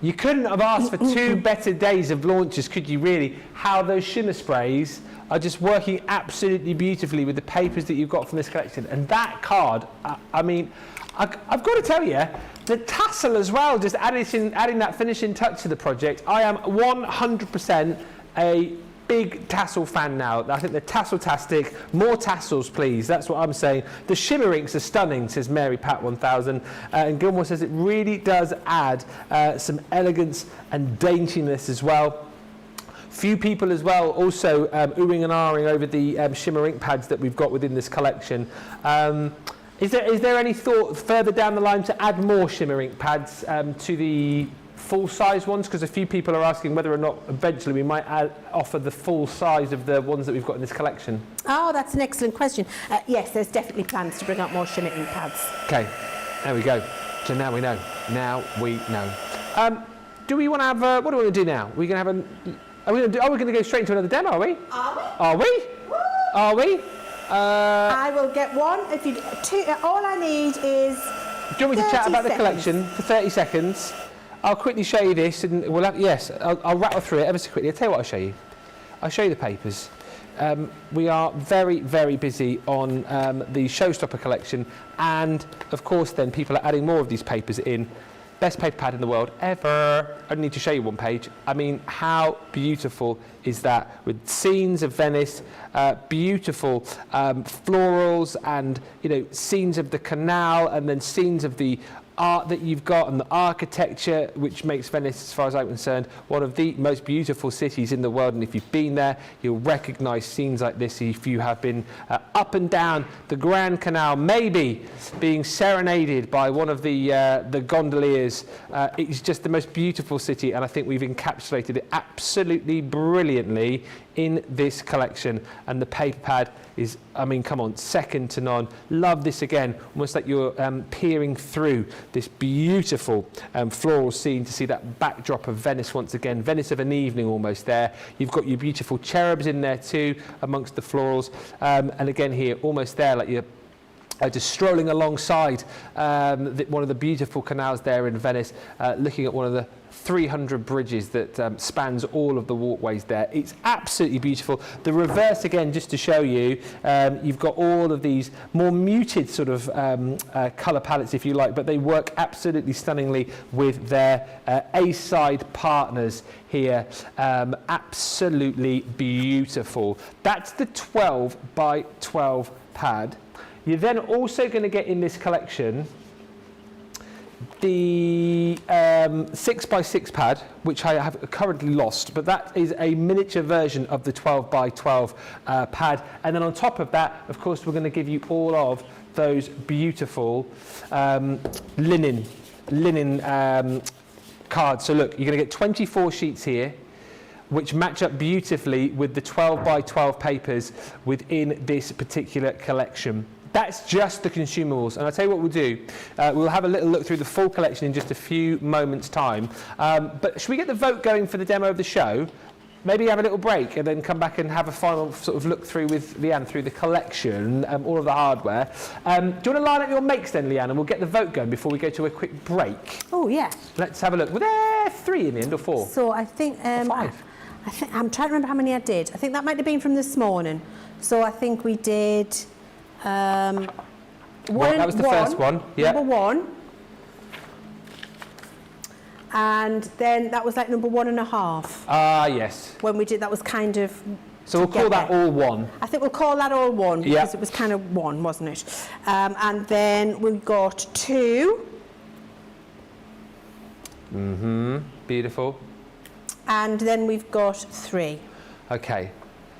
you couldn't have asked for 2 better days of launches, could you really? How those shimmer sprays are just working absolutely beautifully with the papers that you've got from this collection. And that card, I mean, I've got to tell you, the tassel as well, just adding that finishing touch to the project. I am 100% a big tassel fan now. I think they're tassel-tastic. More tassels, please. That's what I'm saying. The shimmer inks are stunning, says Mary Pat 1000. And Gilmore says it really does add some elegance and daintiness as well. Few people as well also oohing and ahhing over the shimmer ink pads that we've got within this collection. Is there any thought further down the line to add more shimmer ink pads to the full size ones? Because a few people are asking whether or not eventually we might offer the full size of the ones that we've got in this collection. Oh, that's an excellent question. Yes, there's definitely plans to bring out more shimmer ink pads. Okay, there we go. So now we know. Now we know. Do we want to have? What do we want to do now? Are we going to go straight into another demo? Are we? Are we? Are we? I will get one. If you all I need is. Do you want me to chat about the collection for 30 seconds? I'll quickly show you this, and we'll have, I'll rattle through it ever so quickly. I'll tell you what I'll show you. I'll show you the papers. We are very, very busy on the Showstopper collection, and of course then people are adding more of these papers in. Best paper pad in the world ever. I need to show you one page. I mean, how beautiful is that? With scenes of Venice, beautiful florals, and scenes of the canal, and then scenes of the art that you've got and the architecture, which makes Venice, as far as I'm concerned, one of the most beautiful cities in the world. And if you've been there, you'll recognise scenes like this if you have been up and down the Grand Canal, maybe being serenaded by one of the gondoliers. It's just the most beautiful city, and I think we've encapsulated it absolutely brilliantly in this collection. And the paper pad is, I mean, come on, second to none. Love this again, almost like you're peering through this beautiful floral scene to see that backdrop of Venice once again. Venice of an evening almost there. You've got your beautiful cherubs in there too amongst the florals, and again here almost there like you're Just strolling alongside one of the beautiful canals there in Venice, looking at one of the 300 bridges that spans all of the walkways there. It's absolutely beautiful. The reverse again, just to show you, you've got all of these more muted sort of colour palettes, if you like, but they work absolutely stunningly with their A-side partners here. Absolutely beautiful. That's the 12 by 12 pad. You're then also going to get in this collection the 6x6 pad, which I have currently lost, but that is a miniature version of the 12x12 pad. And then on top of that, of course, we're going to give you all of those beautiful linen cards. So look, you're going to get 24 sheets here, which match up beautifully with the 12x12 papers within this particular collection. That's just the consumables, and I'll tell you what we'll do. We'll have a little look through the full collection in just a few moments' time. But should we get the vote going for the demo of the show? Maybe have a little break and then come back and have a final sort of look through with Leanne through the collection, all of the hardware. Do you want to line up your makes then, Leanne, and we'll get the vote going before we go to a quick break? Oh, yeah. Let's have a look. Were there 3 in the end or 4? So I think... 5. I'm trying to remember how many I did. I think that might have been from this morning. So I think we did... that was the first one. Yeah. Number 1. And then that was like number 1.5. Ah, yes. When we did, that was kind of... So we'll call that all 1. I think we'll call that all 1 because it was kind of 1, wasn't it? And then we've got 2. Beautiful. And then we've got 3. Okay.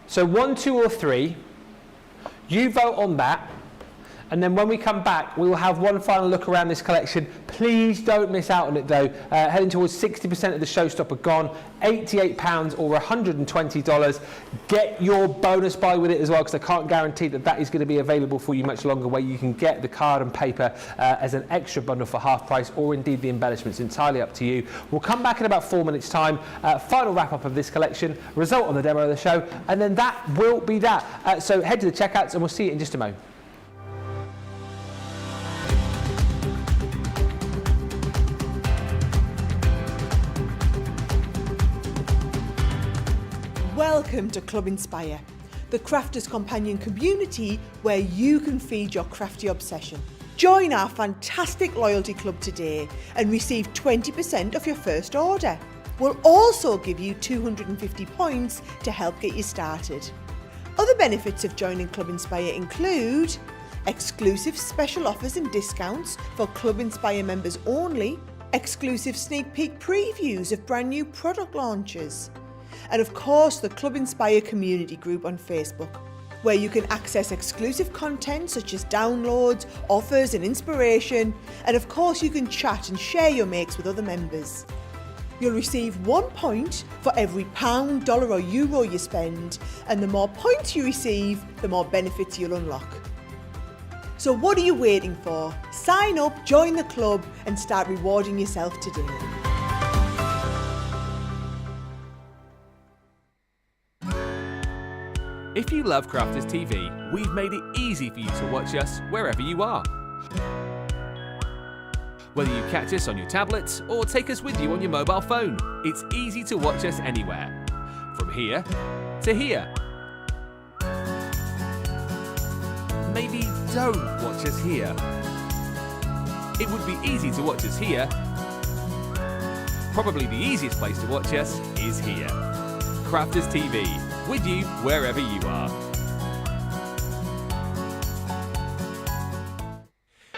So 1, 2 or 3. You vote on that, and then when we come back, we will have one final look around this collection. Please don't miss out on it, though. Heading towards 60% of the showstopper gone, £88 or $120. Get your bonus buy with it as well, because I can't guarantee that that is going to be available for you much longer, where you can get the card and paper as an extra bundle for half price, or indeed the embellishments. Entirely up to you. We'll come back in about 4 minutes' time. Final wrap-up of this collection, result on the demo of the show, and then that will be that. So head to the checkouts, and we'll see you in just a moment. Welcome to Club Inspire, the crafters' companion community where you can feed your crafty obsession. Join our fantastic loyalty club today and receive 20% off your first order. We'll also give you 250 points to help get you started. Other benefits of joining Club Inspire include exclusive special offers and discounts for Club Inspire members only, exclusive sneak peek previews of brand new product launches, and of course the Club Inspire community group on Facebook, where you can access exclusive content such as downloads, offers and inspiration, and of course you can chat and share your makes with other members. You'll receive 1 point for every £1, dollar or euro you spend, and the more points you receive, the more benefits you'll unlock. So what are you waiting for? Sign up, join the club and start rewarding yourself today. If you love Crafters TV, we've made it easy for you to watch us wherever you are. Whether you catch us on your tablets or take us with you on your mobile phone, it's easy to watch us anywhere. From here to here. Maybe don't watch us here. It would be easy to watch us here. Probably the easiest place to watch us is here. Crafters TV, with you wherever you are.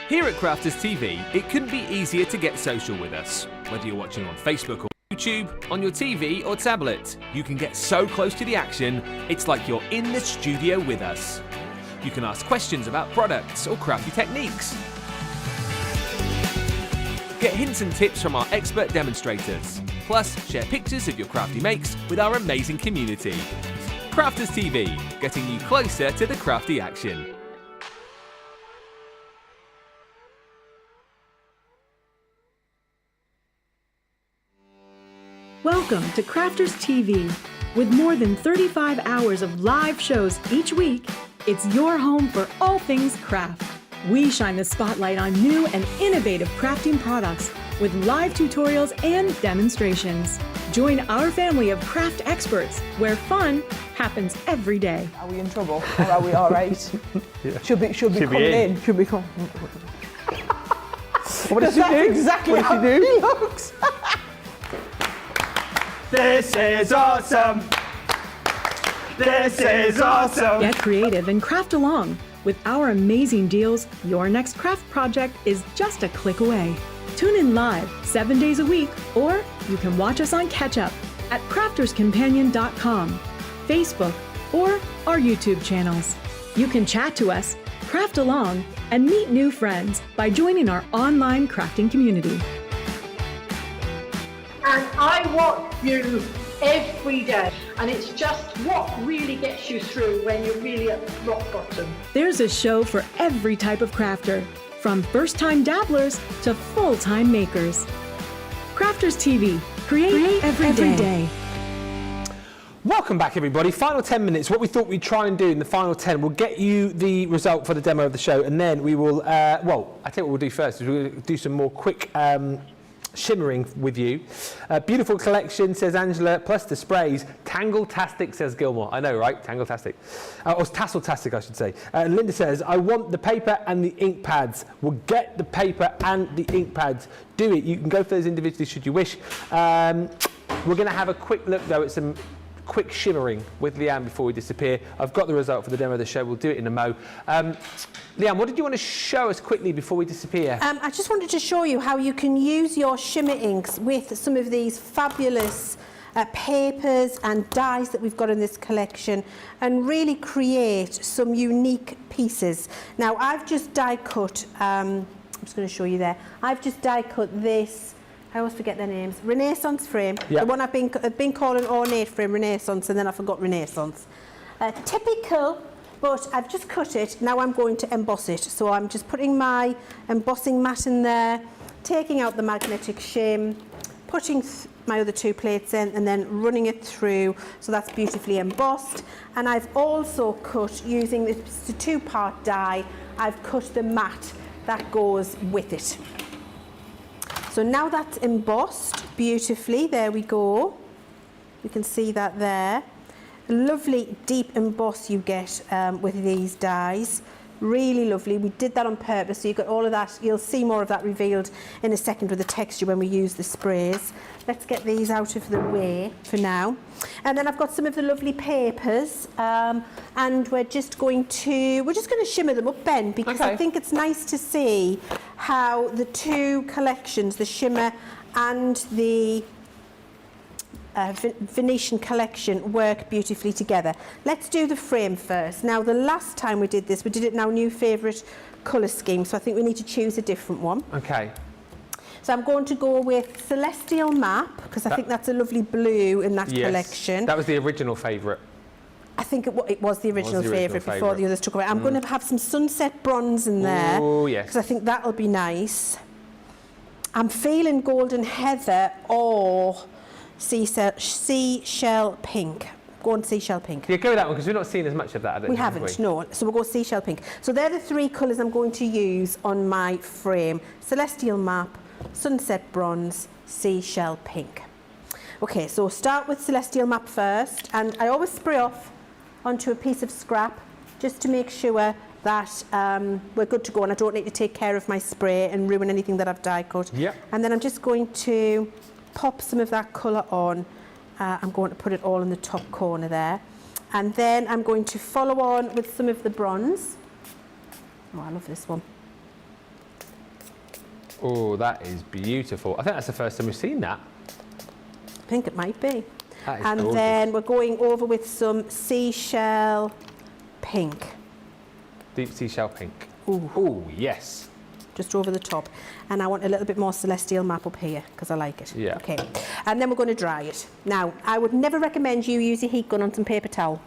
Here at Crafters TV, it couldn't be easier to get social with us. Whether you're watching on Facebook or YouTube, on your TV or tablet, you can get so close to the action, it's like you're in the studio with us. You can ask questions about products or crafty techniques. Get hints and tips from our expert demonstrators. Plus, share pictures of your crafty makes with our amazing community. Crafters TV, getting you closer to the crafty action. Welcome to Crafters TV. With more than 35 hours of live shows each week, it's your home for all things craft. We shine the spotlight on new and innovative crafting products with live tutorials and demonstrations. Join our family of craft experts where fun happens every day. Are we in trouble or are we all right? Yeah. Should be coming in. Should be coming. What does she do? Exactly how she he looks. This is awesome. This is awesome. Get creative and craft along. With our amazing deals, your next craft project is just a click away. Tune in live 7 days a week, or you can watch us on Catch Up at crafterscompanion.com, Facebook, or our YouTube channels. You can chat to us, craft along, and meet new friends by joining our online crafting community. And I watch you every day, and it's just what really gets you through when you're really at rock bottom. There's a show for every type of crafter, from first-time dabblers to full-time makers. Crafters TV, create every day. Welcome back, everybody. Final 10 minutes. What we thought we'd try and do in the final 10, we'll get you the result for the demo of the show, and then we will, well, I think what we'll do first is we'll do some more quick shimmering with you. Beautiful collection, says Angela, plus the sprays. Tangle-tastic, says Gilmore. I know, right? Tangle-tastic. Or tassel-tastic, I should say. And Linda says, I want the paper and the ink pads. We'll get the paper and the ink pads. Do it. You can go for those individually should you wish. We're going to have a quick look, though, at some quick shimmering with Leanne before we disappear. I've got the result for the demo of the show. We'll do it in a mo. Leanne, what did you want to show us quickly before we disappear? I just wanted to show you how you can use your shimmer inks with some of these fabulous papers and dyes that we've got in this collection and really create some unique pieces. Now, I've just die cut, I'm just going to show you there. I've just die cut this, I always forget their names, Renaissance frame. Yep. The one I've been calling ornate frame Renaissance, and then I forgot Renaissance. Typical, but I've just cut it. Now I'm going to emboss it. So I'm just putting my embossing mat in there, taking out the magnetic shim, putting my other two plates in, and then running it through. So that's beautifully embossed. And I've also cut, using the two-part die, I've cut the mat that goes with it. So now that's embossed beautifully, there we go. You can see that there. A lovely deep emboss you get with these dies. Really lovely. We did that on purpose, so you got all of that. You'll see more of that revealed in a second with the texture when we use the sprays. Let's get these out of the way for now. And then I've got some of the lovely papers, and we're just going to shimmer them up, Ben, because I think it's nice to see how the two collections, the shimmer and the Venetian collection, work beautifully together. Let's do the frame first. Now, the last time we did this, we did it in our new favourite colour scheme, so I think we need to choose a different one. Okay. So I'm going to go with Celestial Map, because I think that's a lovely blue in that collection. That was the original favourite. I think it was the original favourite before the others took away. I'm going to have some Sunset Bronze in there. Oh, yes. Because I think that'll be nice. I'm feeling Golden Heather or Seashell Pink. Go on Seashell Pink. Yeah, go with that one, because we've not seen as much of that. We haven't, no. So we'll go Seashell Pink. So they're the three colours I'm going to use on my frame. Celestial Map, Sunset Bronze, Seashell Pink. Okay, so start with Celestial Map first, and I always spray off onto a piece of scrap just to make sure that we're good to go and I don't need to take care of my spray and ruin anything that I've die cut. Yep. And then I'm just going to pop some of that colour on. I'm going to put it all in the top corner there. And then I'm going to follow on with some of the bronze. Oh, I love this one. Oh, that is beautiful. I think that's the first time we've seen that. I think it might be. That is and gorgeous. then we're going over with some Seashell Pink. Deep Seashell Pink. Ooh. Oh, yes. Just over the top. And I want a little bit more Celestial Map up here because I like it. Yeah. Okay. And then we're going to dry it. Now, I would never recommend you use your heat gun on some paper towel.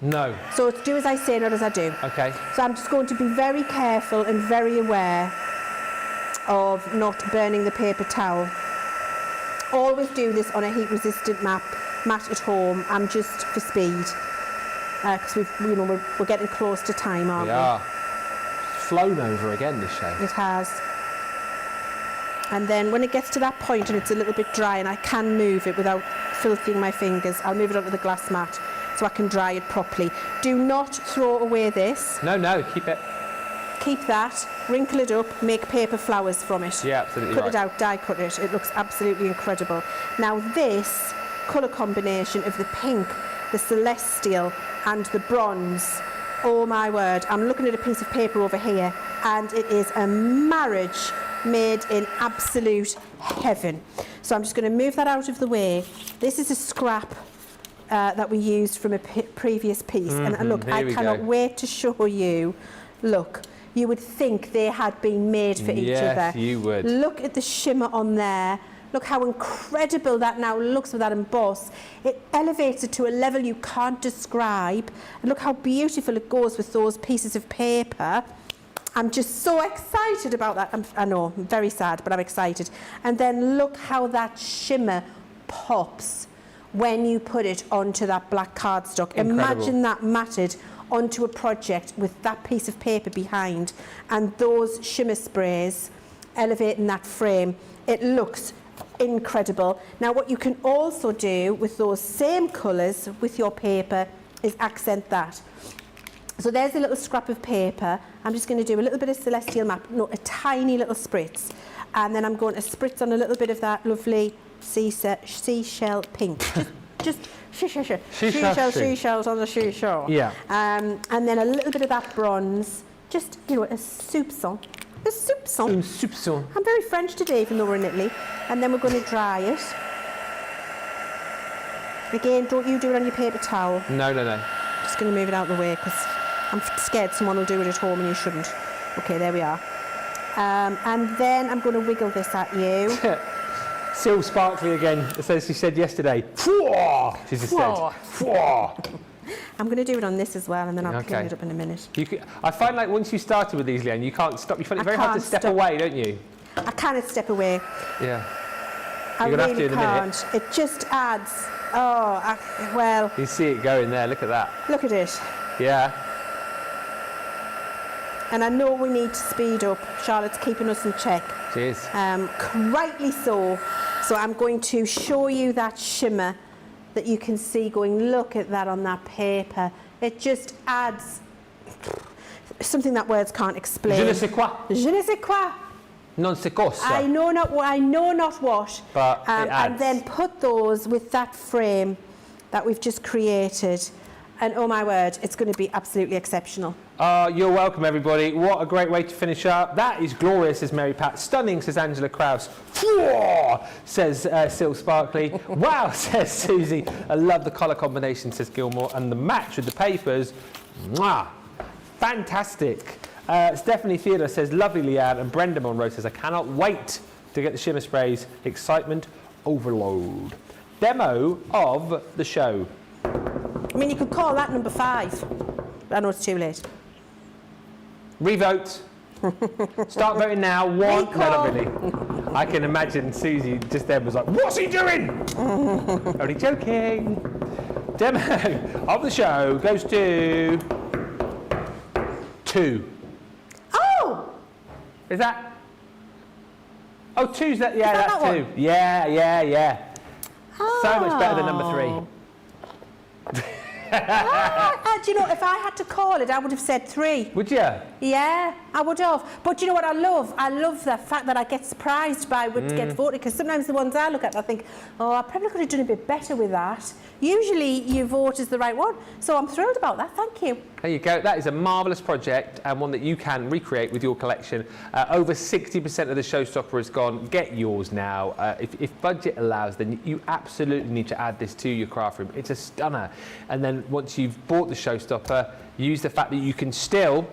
No. So do as I say, not as I do. Okay. So I'm just going to be very careful and very aware of not burning the paper towel. Always do this on a heat-resistant mat at home. I'm just for speed because we're getting close to time, aren't we? Yeah. flown over again, this show. It has. And then when it gets to that point and it's a little bit dry and I can move it without filthing my fingers, I'll move it onto the glass mat so I can dry it properly. Do not throw away this. No, keep it. Keep that, wrinkle it up, make paper flowers from it. Yeah, absolutely Cut right. it out, die cut it. It looks absolutely incredible. Now this colour combination of the pink, the celestial and the bronze, oh my word, I'm looking at a piece of paper over here and it is a marriage made in absolute heaven. So I'm just going to move that out of the way. This is a scrap that we used from a previous piece. And look, I cannot wait to show you. Look, you would think they had been made for each other. Yes, you would. Look at the shimmer on there. Look how incredible that now looks with that emboss. It elevates it to a level you can't describe. And look how beautiful it goes with those pieces of paper. I'm just so excited about that. I know, I'm very sad, but I'm excited. And then look how that shimmer pops when you put it onto that black cardstock. Incredible. Imagine that matted onto a project with that piece of paper behind and those shimmer sprays elevating that frame. It looks incredible. Now what you can also do with those same colours with your paper is accent that. So there's a little scrap of paper. I'm just going to do a little bit of celestial map, no, a tiny little spritz, and then I'm going to spritz on a little bit of that lovely seashell pink. just seashells on the seashore. Yeah. And then a little bit of that bronze, just, you know, a soupçon. A soupçon. Un soupçon. I'm very French today, even though we're in Italy. And then we're going to dry it. Again, don't you do it on your paper towel. No. Just going to move it out of the way because I'm scared someone will do it at home and you shouldn't. Okay, there we are. And then I'm going to wiggle this at you. Still sparkly again, as she said yesterday. Fwah! She just said. Fwah! I'm going to do it on this as well, and then I'll clean it up in a minute. I find like once you started with these, Leann, you can't stop. You find it very hard to step away, don't you? I cannot step away. Yeah. I You're gonna really have to in a minute. can't. It just adds. Oh, well. You see it going there. Look at that. Look at it. Yeah. And I know we need to speed up. Charlotte's keeping us in check. Cheers. Rightly so. So I'm going to show you that shimmer that you can see going, look at that on that paper. It just adds something that words can't explain. Je ne sais quoi. Je ne sais quoi. Non c'est cosa. I know not what. But it adds. And then put those with that frame that we've just created. And oh my word, it's going to be absolutely exceptional. You're welcome, everybody. What a great way to finish up. That is glorious, says Mary Pat. Stunning, says Angela Krause. Fwah! Says Sil Sparkley. Wow, says Susie. I love the colour combination, says Gilmore. And the match with the papers. Mwah! Fantastic. Stephanie Theodore says, lovely, Leann. And Brenda Monroe says, I cannot wait to get the shimmer sprays. Excitement overload. Demo of the show. I mean, you could call that number 5. I know it's too late. Revote. Start voting now. One. No, not really. I can imagine Susie just then was like, what's he doing? Only joking. Demo of the show goes to 2. Oh! Is that? Oh, 2's that? Yeah, that that's that 2. one? Yeah. Oh. So much better than number 3. Do you know, if I had to call it, I would have said 3. Would you? Yeah, I would have. But you know what I love? I love the fact that I get surprised by what gets voted, because sometimes the ones I look at, I think, oh, I probably could have done a bit better with that. Usually you vote as the right one. So I'm thrilled about that. Thank you. There you go. That is a marvellous project and one that you can recreate with your collection. Over 60% of the showstopper is gone. Get yours now. If budget allows, then you absolutely need to add this to your craft room. It's a stunner. And then once you've bought the showstopper, use the fact that you can still,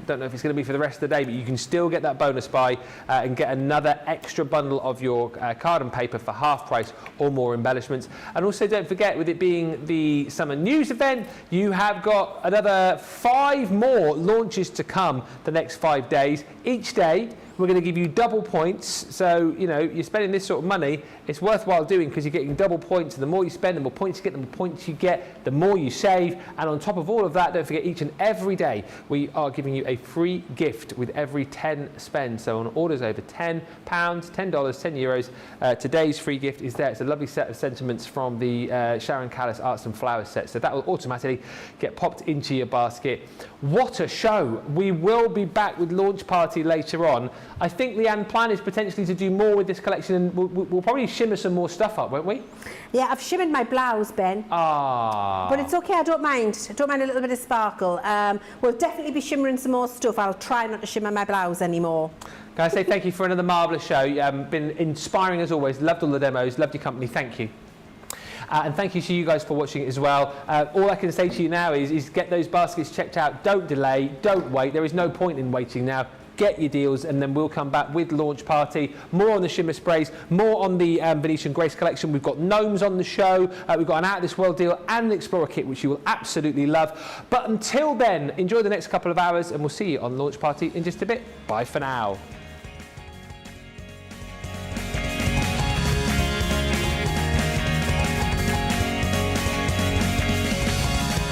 don't know if it's going to be for the rest of the day, but you can still get that bonus buy and get another extra bundle of your card and paper for half price or more embellishments. And also don't forget, with it being the summer news event, you have got another 5 more launches to come the next 5 days. Each day we're going to give you double points, so you know you're spending this sort of money, it's worthwhile doing because you're getting double points, and the more you spend, the more points you get, the more points you get, the more you save. And on top of all of that, don't forget, each and every day we are giving you you a free gift with every 10 spend. So on orders over £10, $10, €10, today's free gift is there. It's a lovely set of sentiments from the Sharon Callis Arts and Flowers set. So that will automatically get popped into your basket. What a show. We will be back with Launch Party later on. I think Leanne, plan is potentially to do more with this collection, and we'll probably shimmer some more stuff up, won't we? Yeah, I've shimmered my blouse, Ben. Ah. But it's okay, I don't mind. I don't mind a little bit of sparkle. We'll definitely be shimmering some more stuff. I'll try not to shimmer my blouse anymore. Can I say thank you for another marvellous show? Been inspiring as always. Loved all the demos. Loved your company. Thank you. And thank you to you guys for watching it as well. All I can say to you now is get those baskets checked out. Don't delay. Don't wait. There is no point in waiting now. Get your deals, and then we'll come back with Launch Party. More on the shimmer sprays, more on the Venetian Grace collection. We've got gnomes on the show. We've got an Out of This World deal and an Explorer kit, which you will absolutely love. But until then, enjoy the next couple of hours, and we'll see you on Launch Party in just a bit. Bye for now.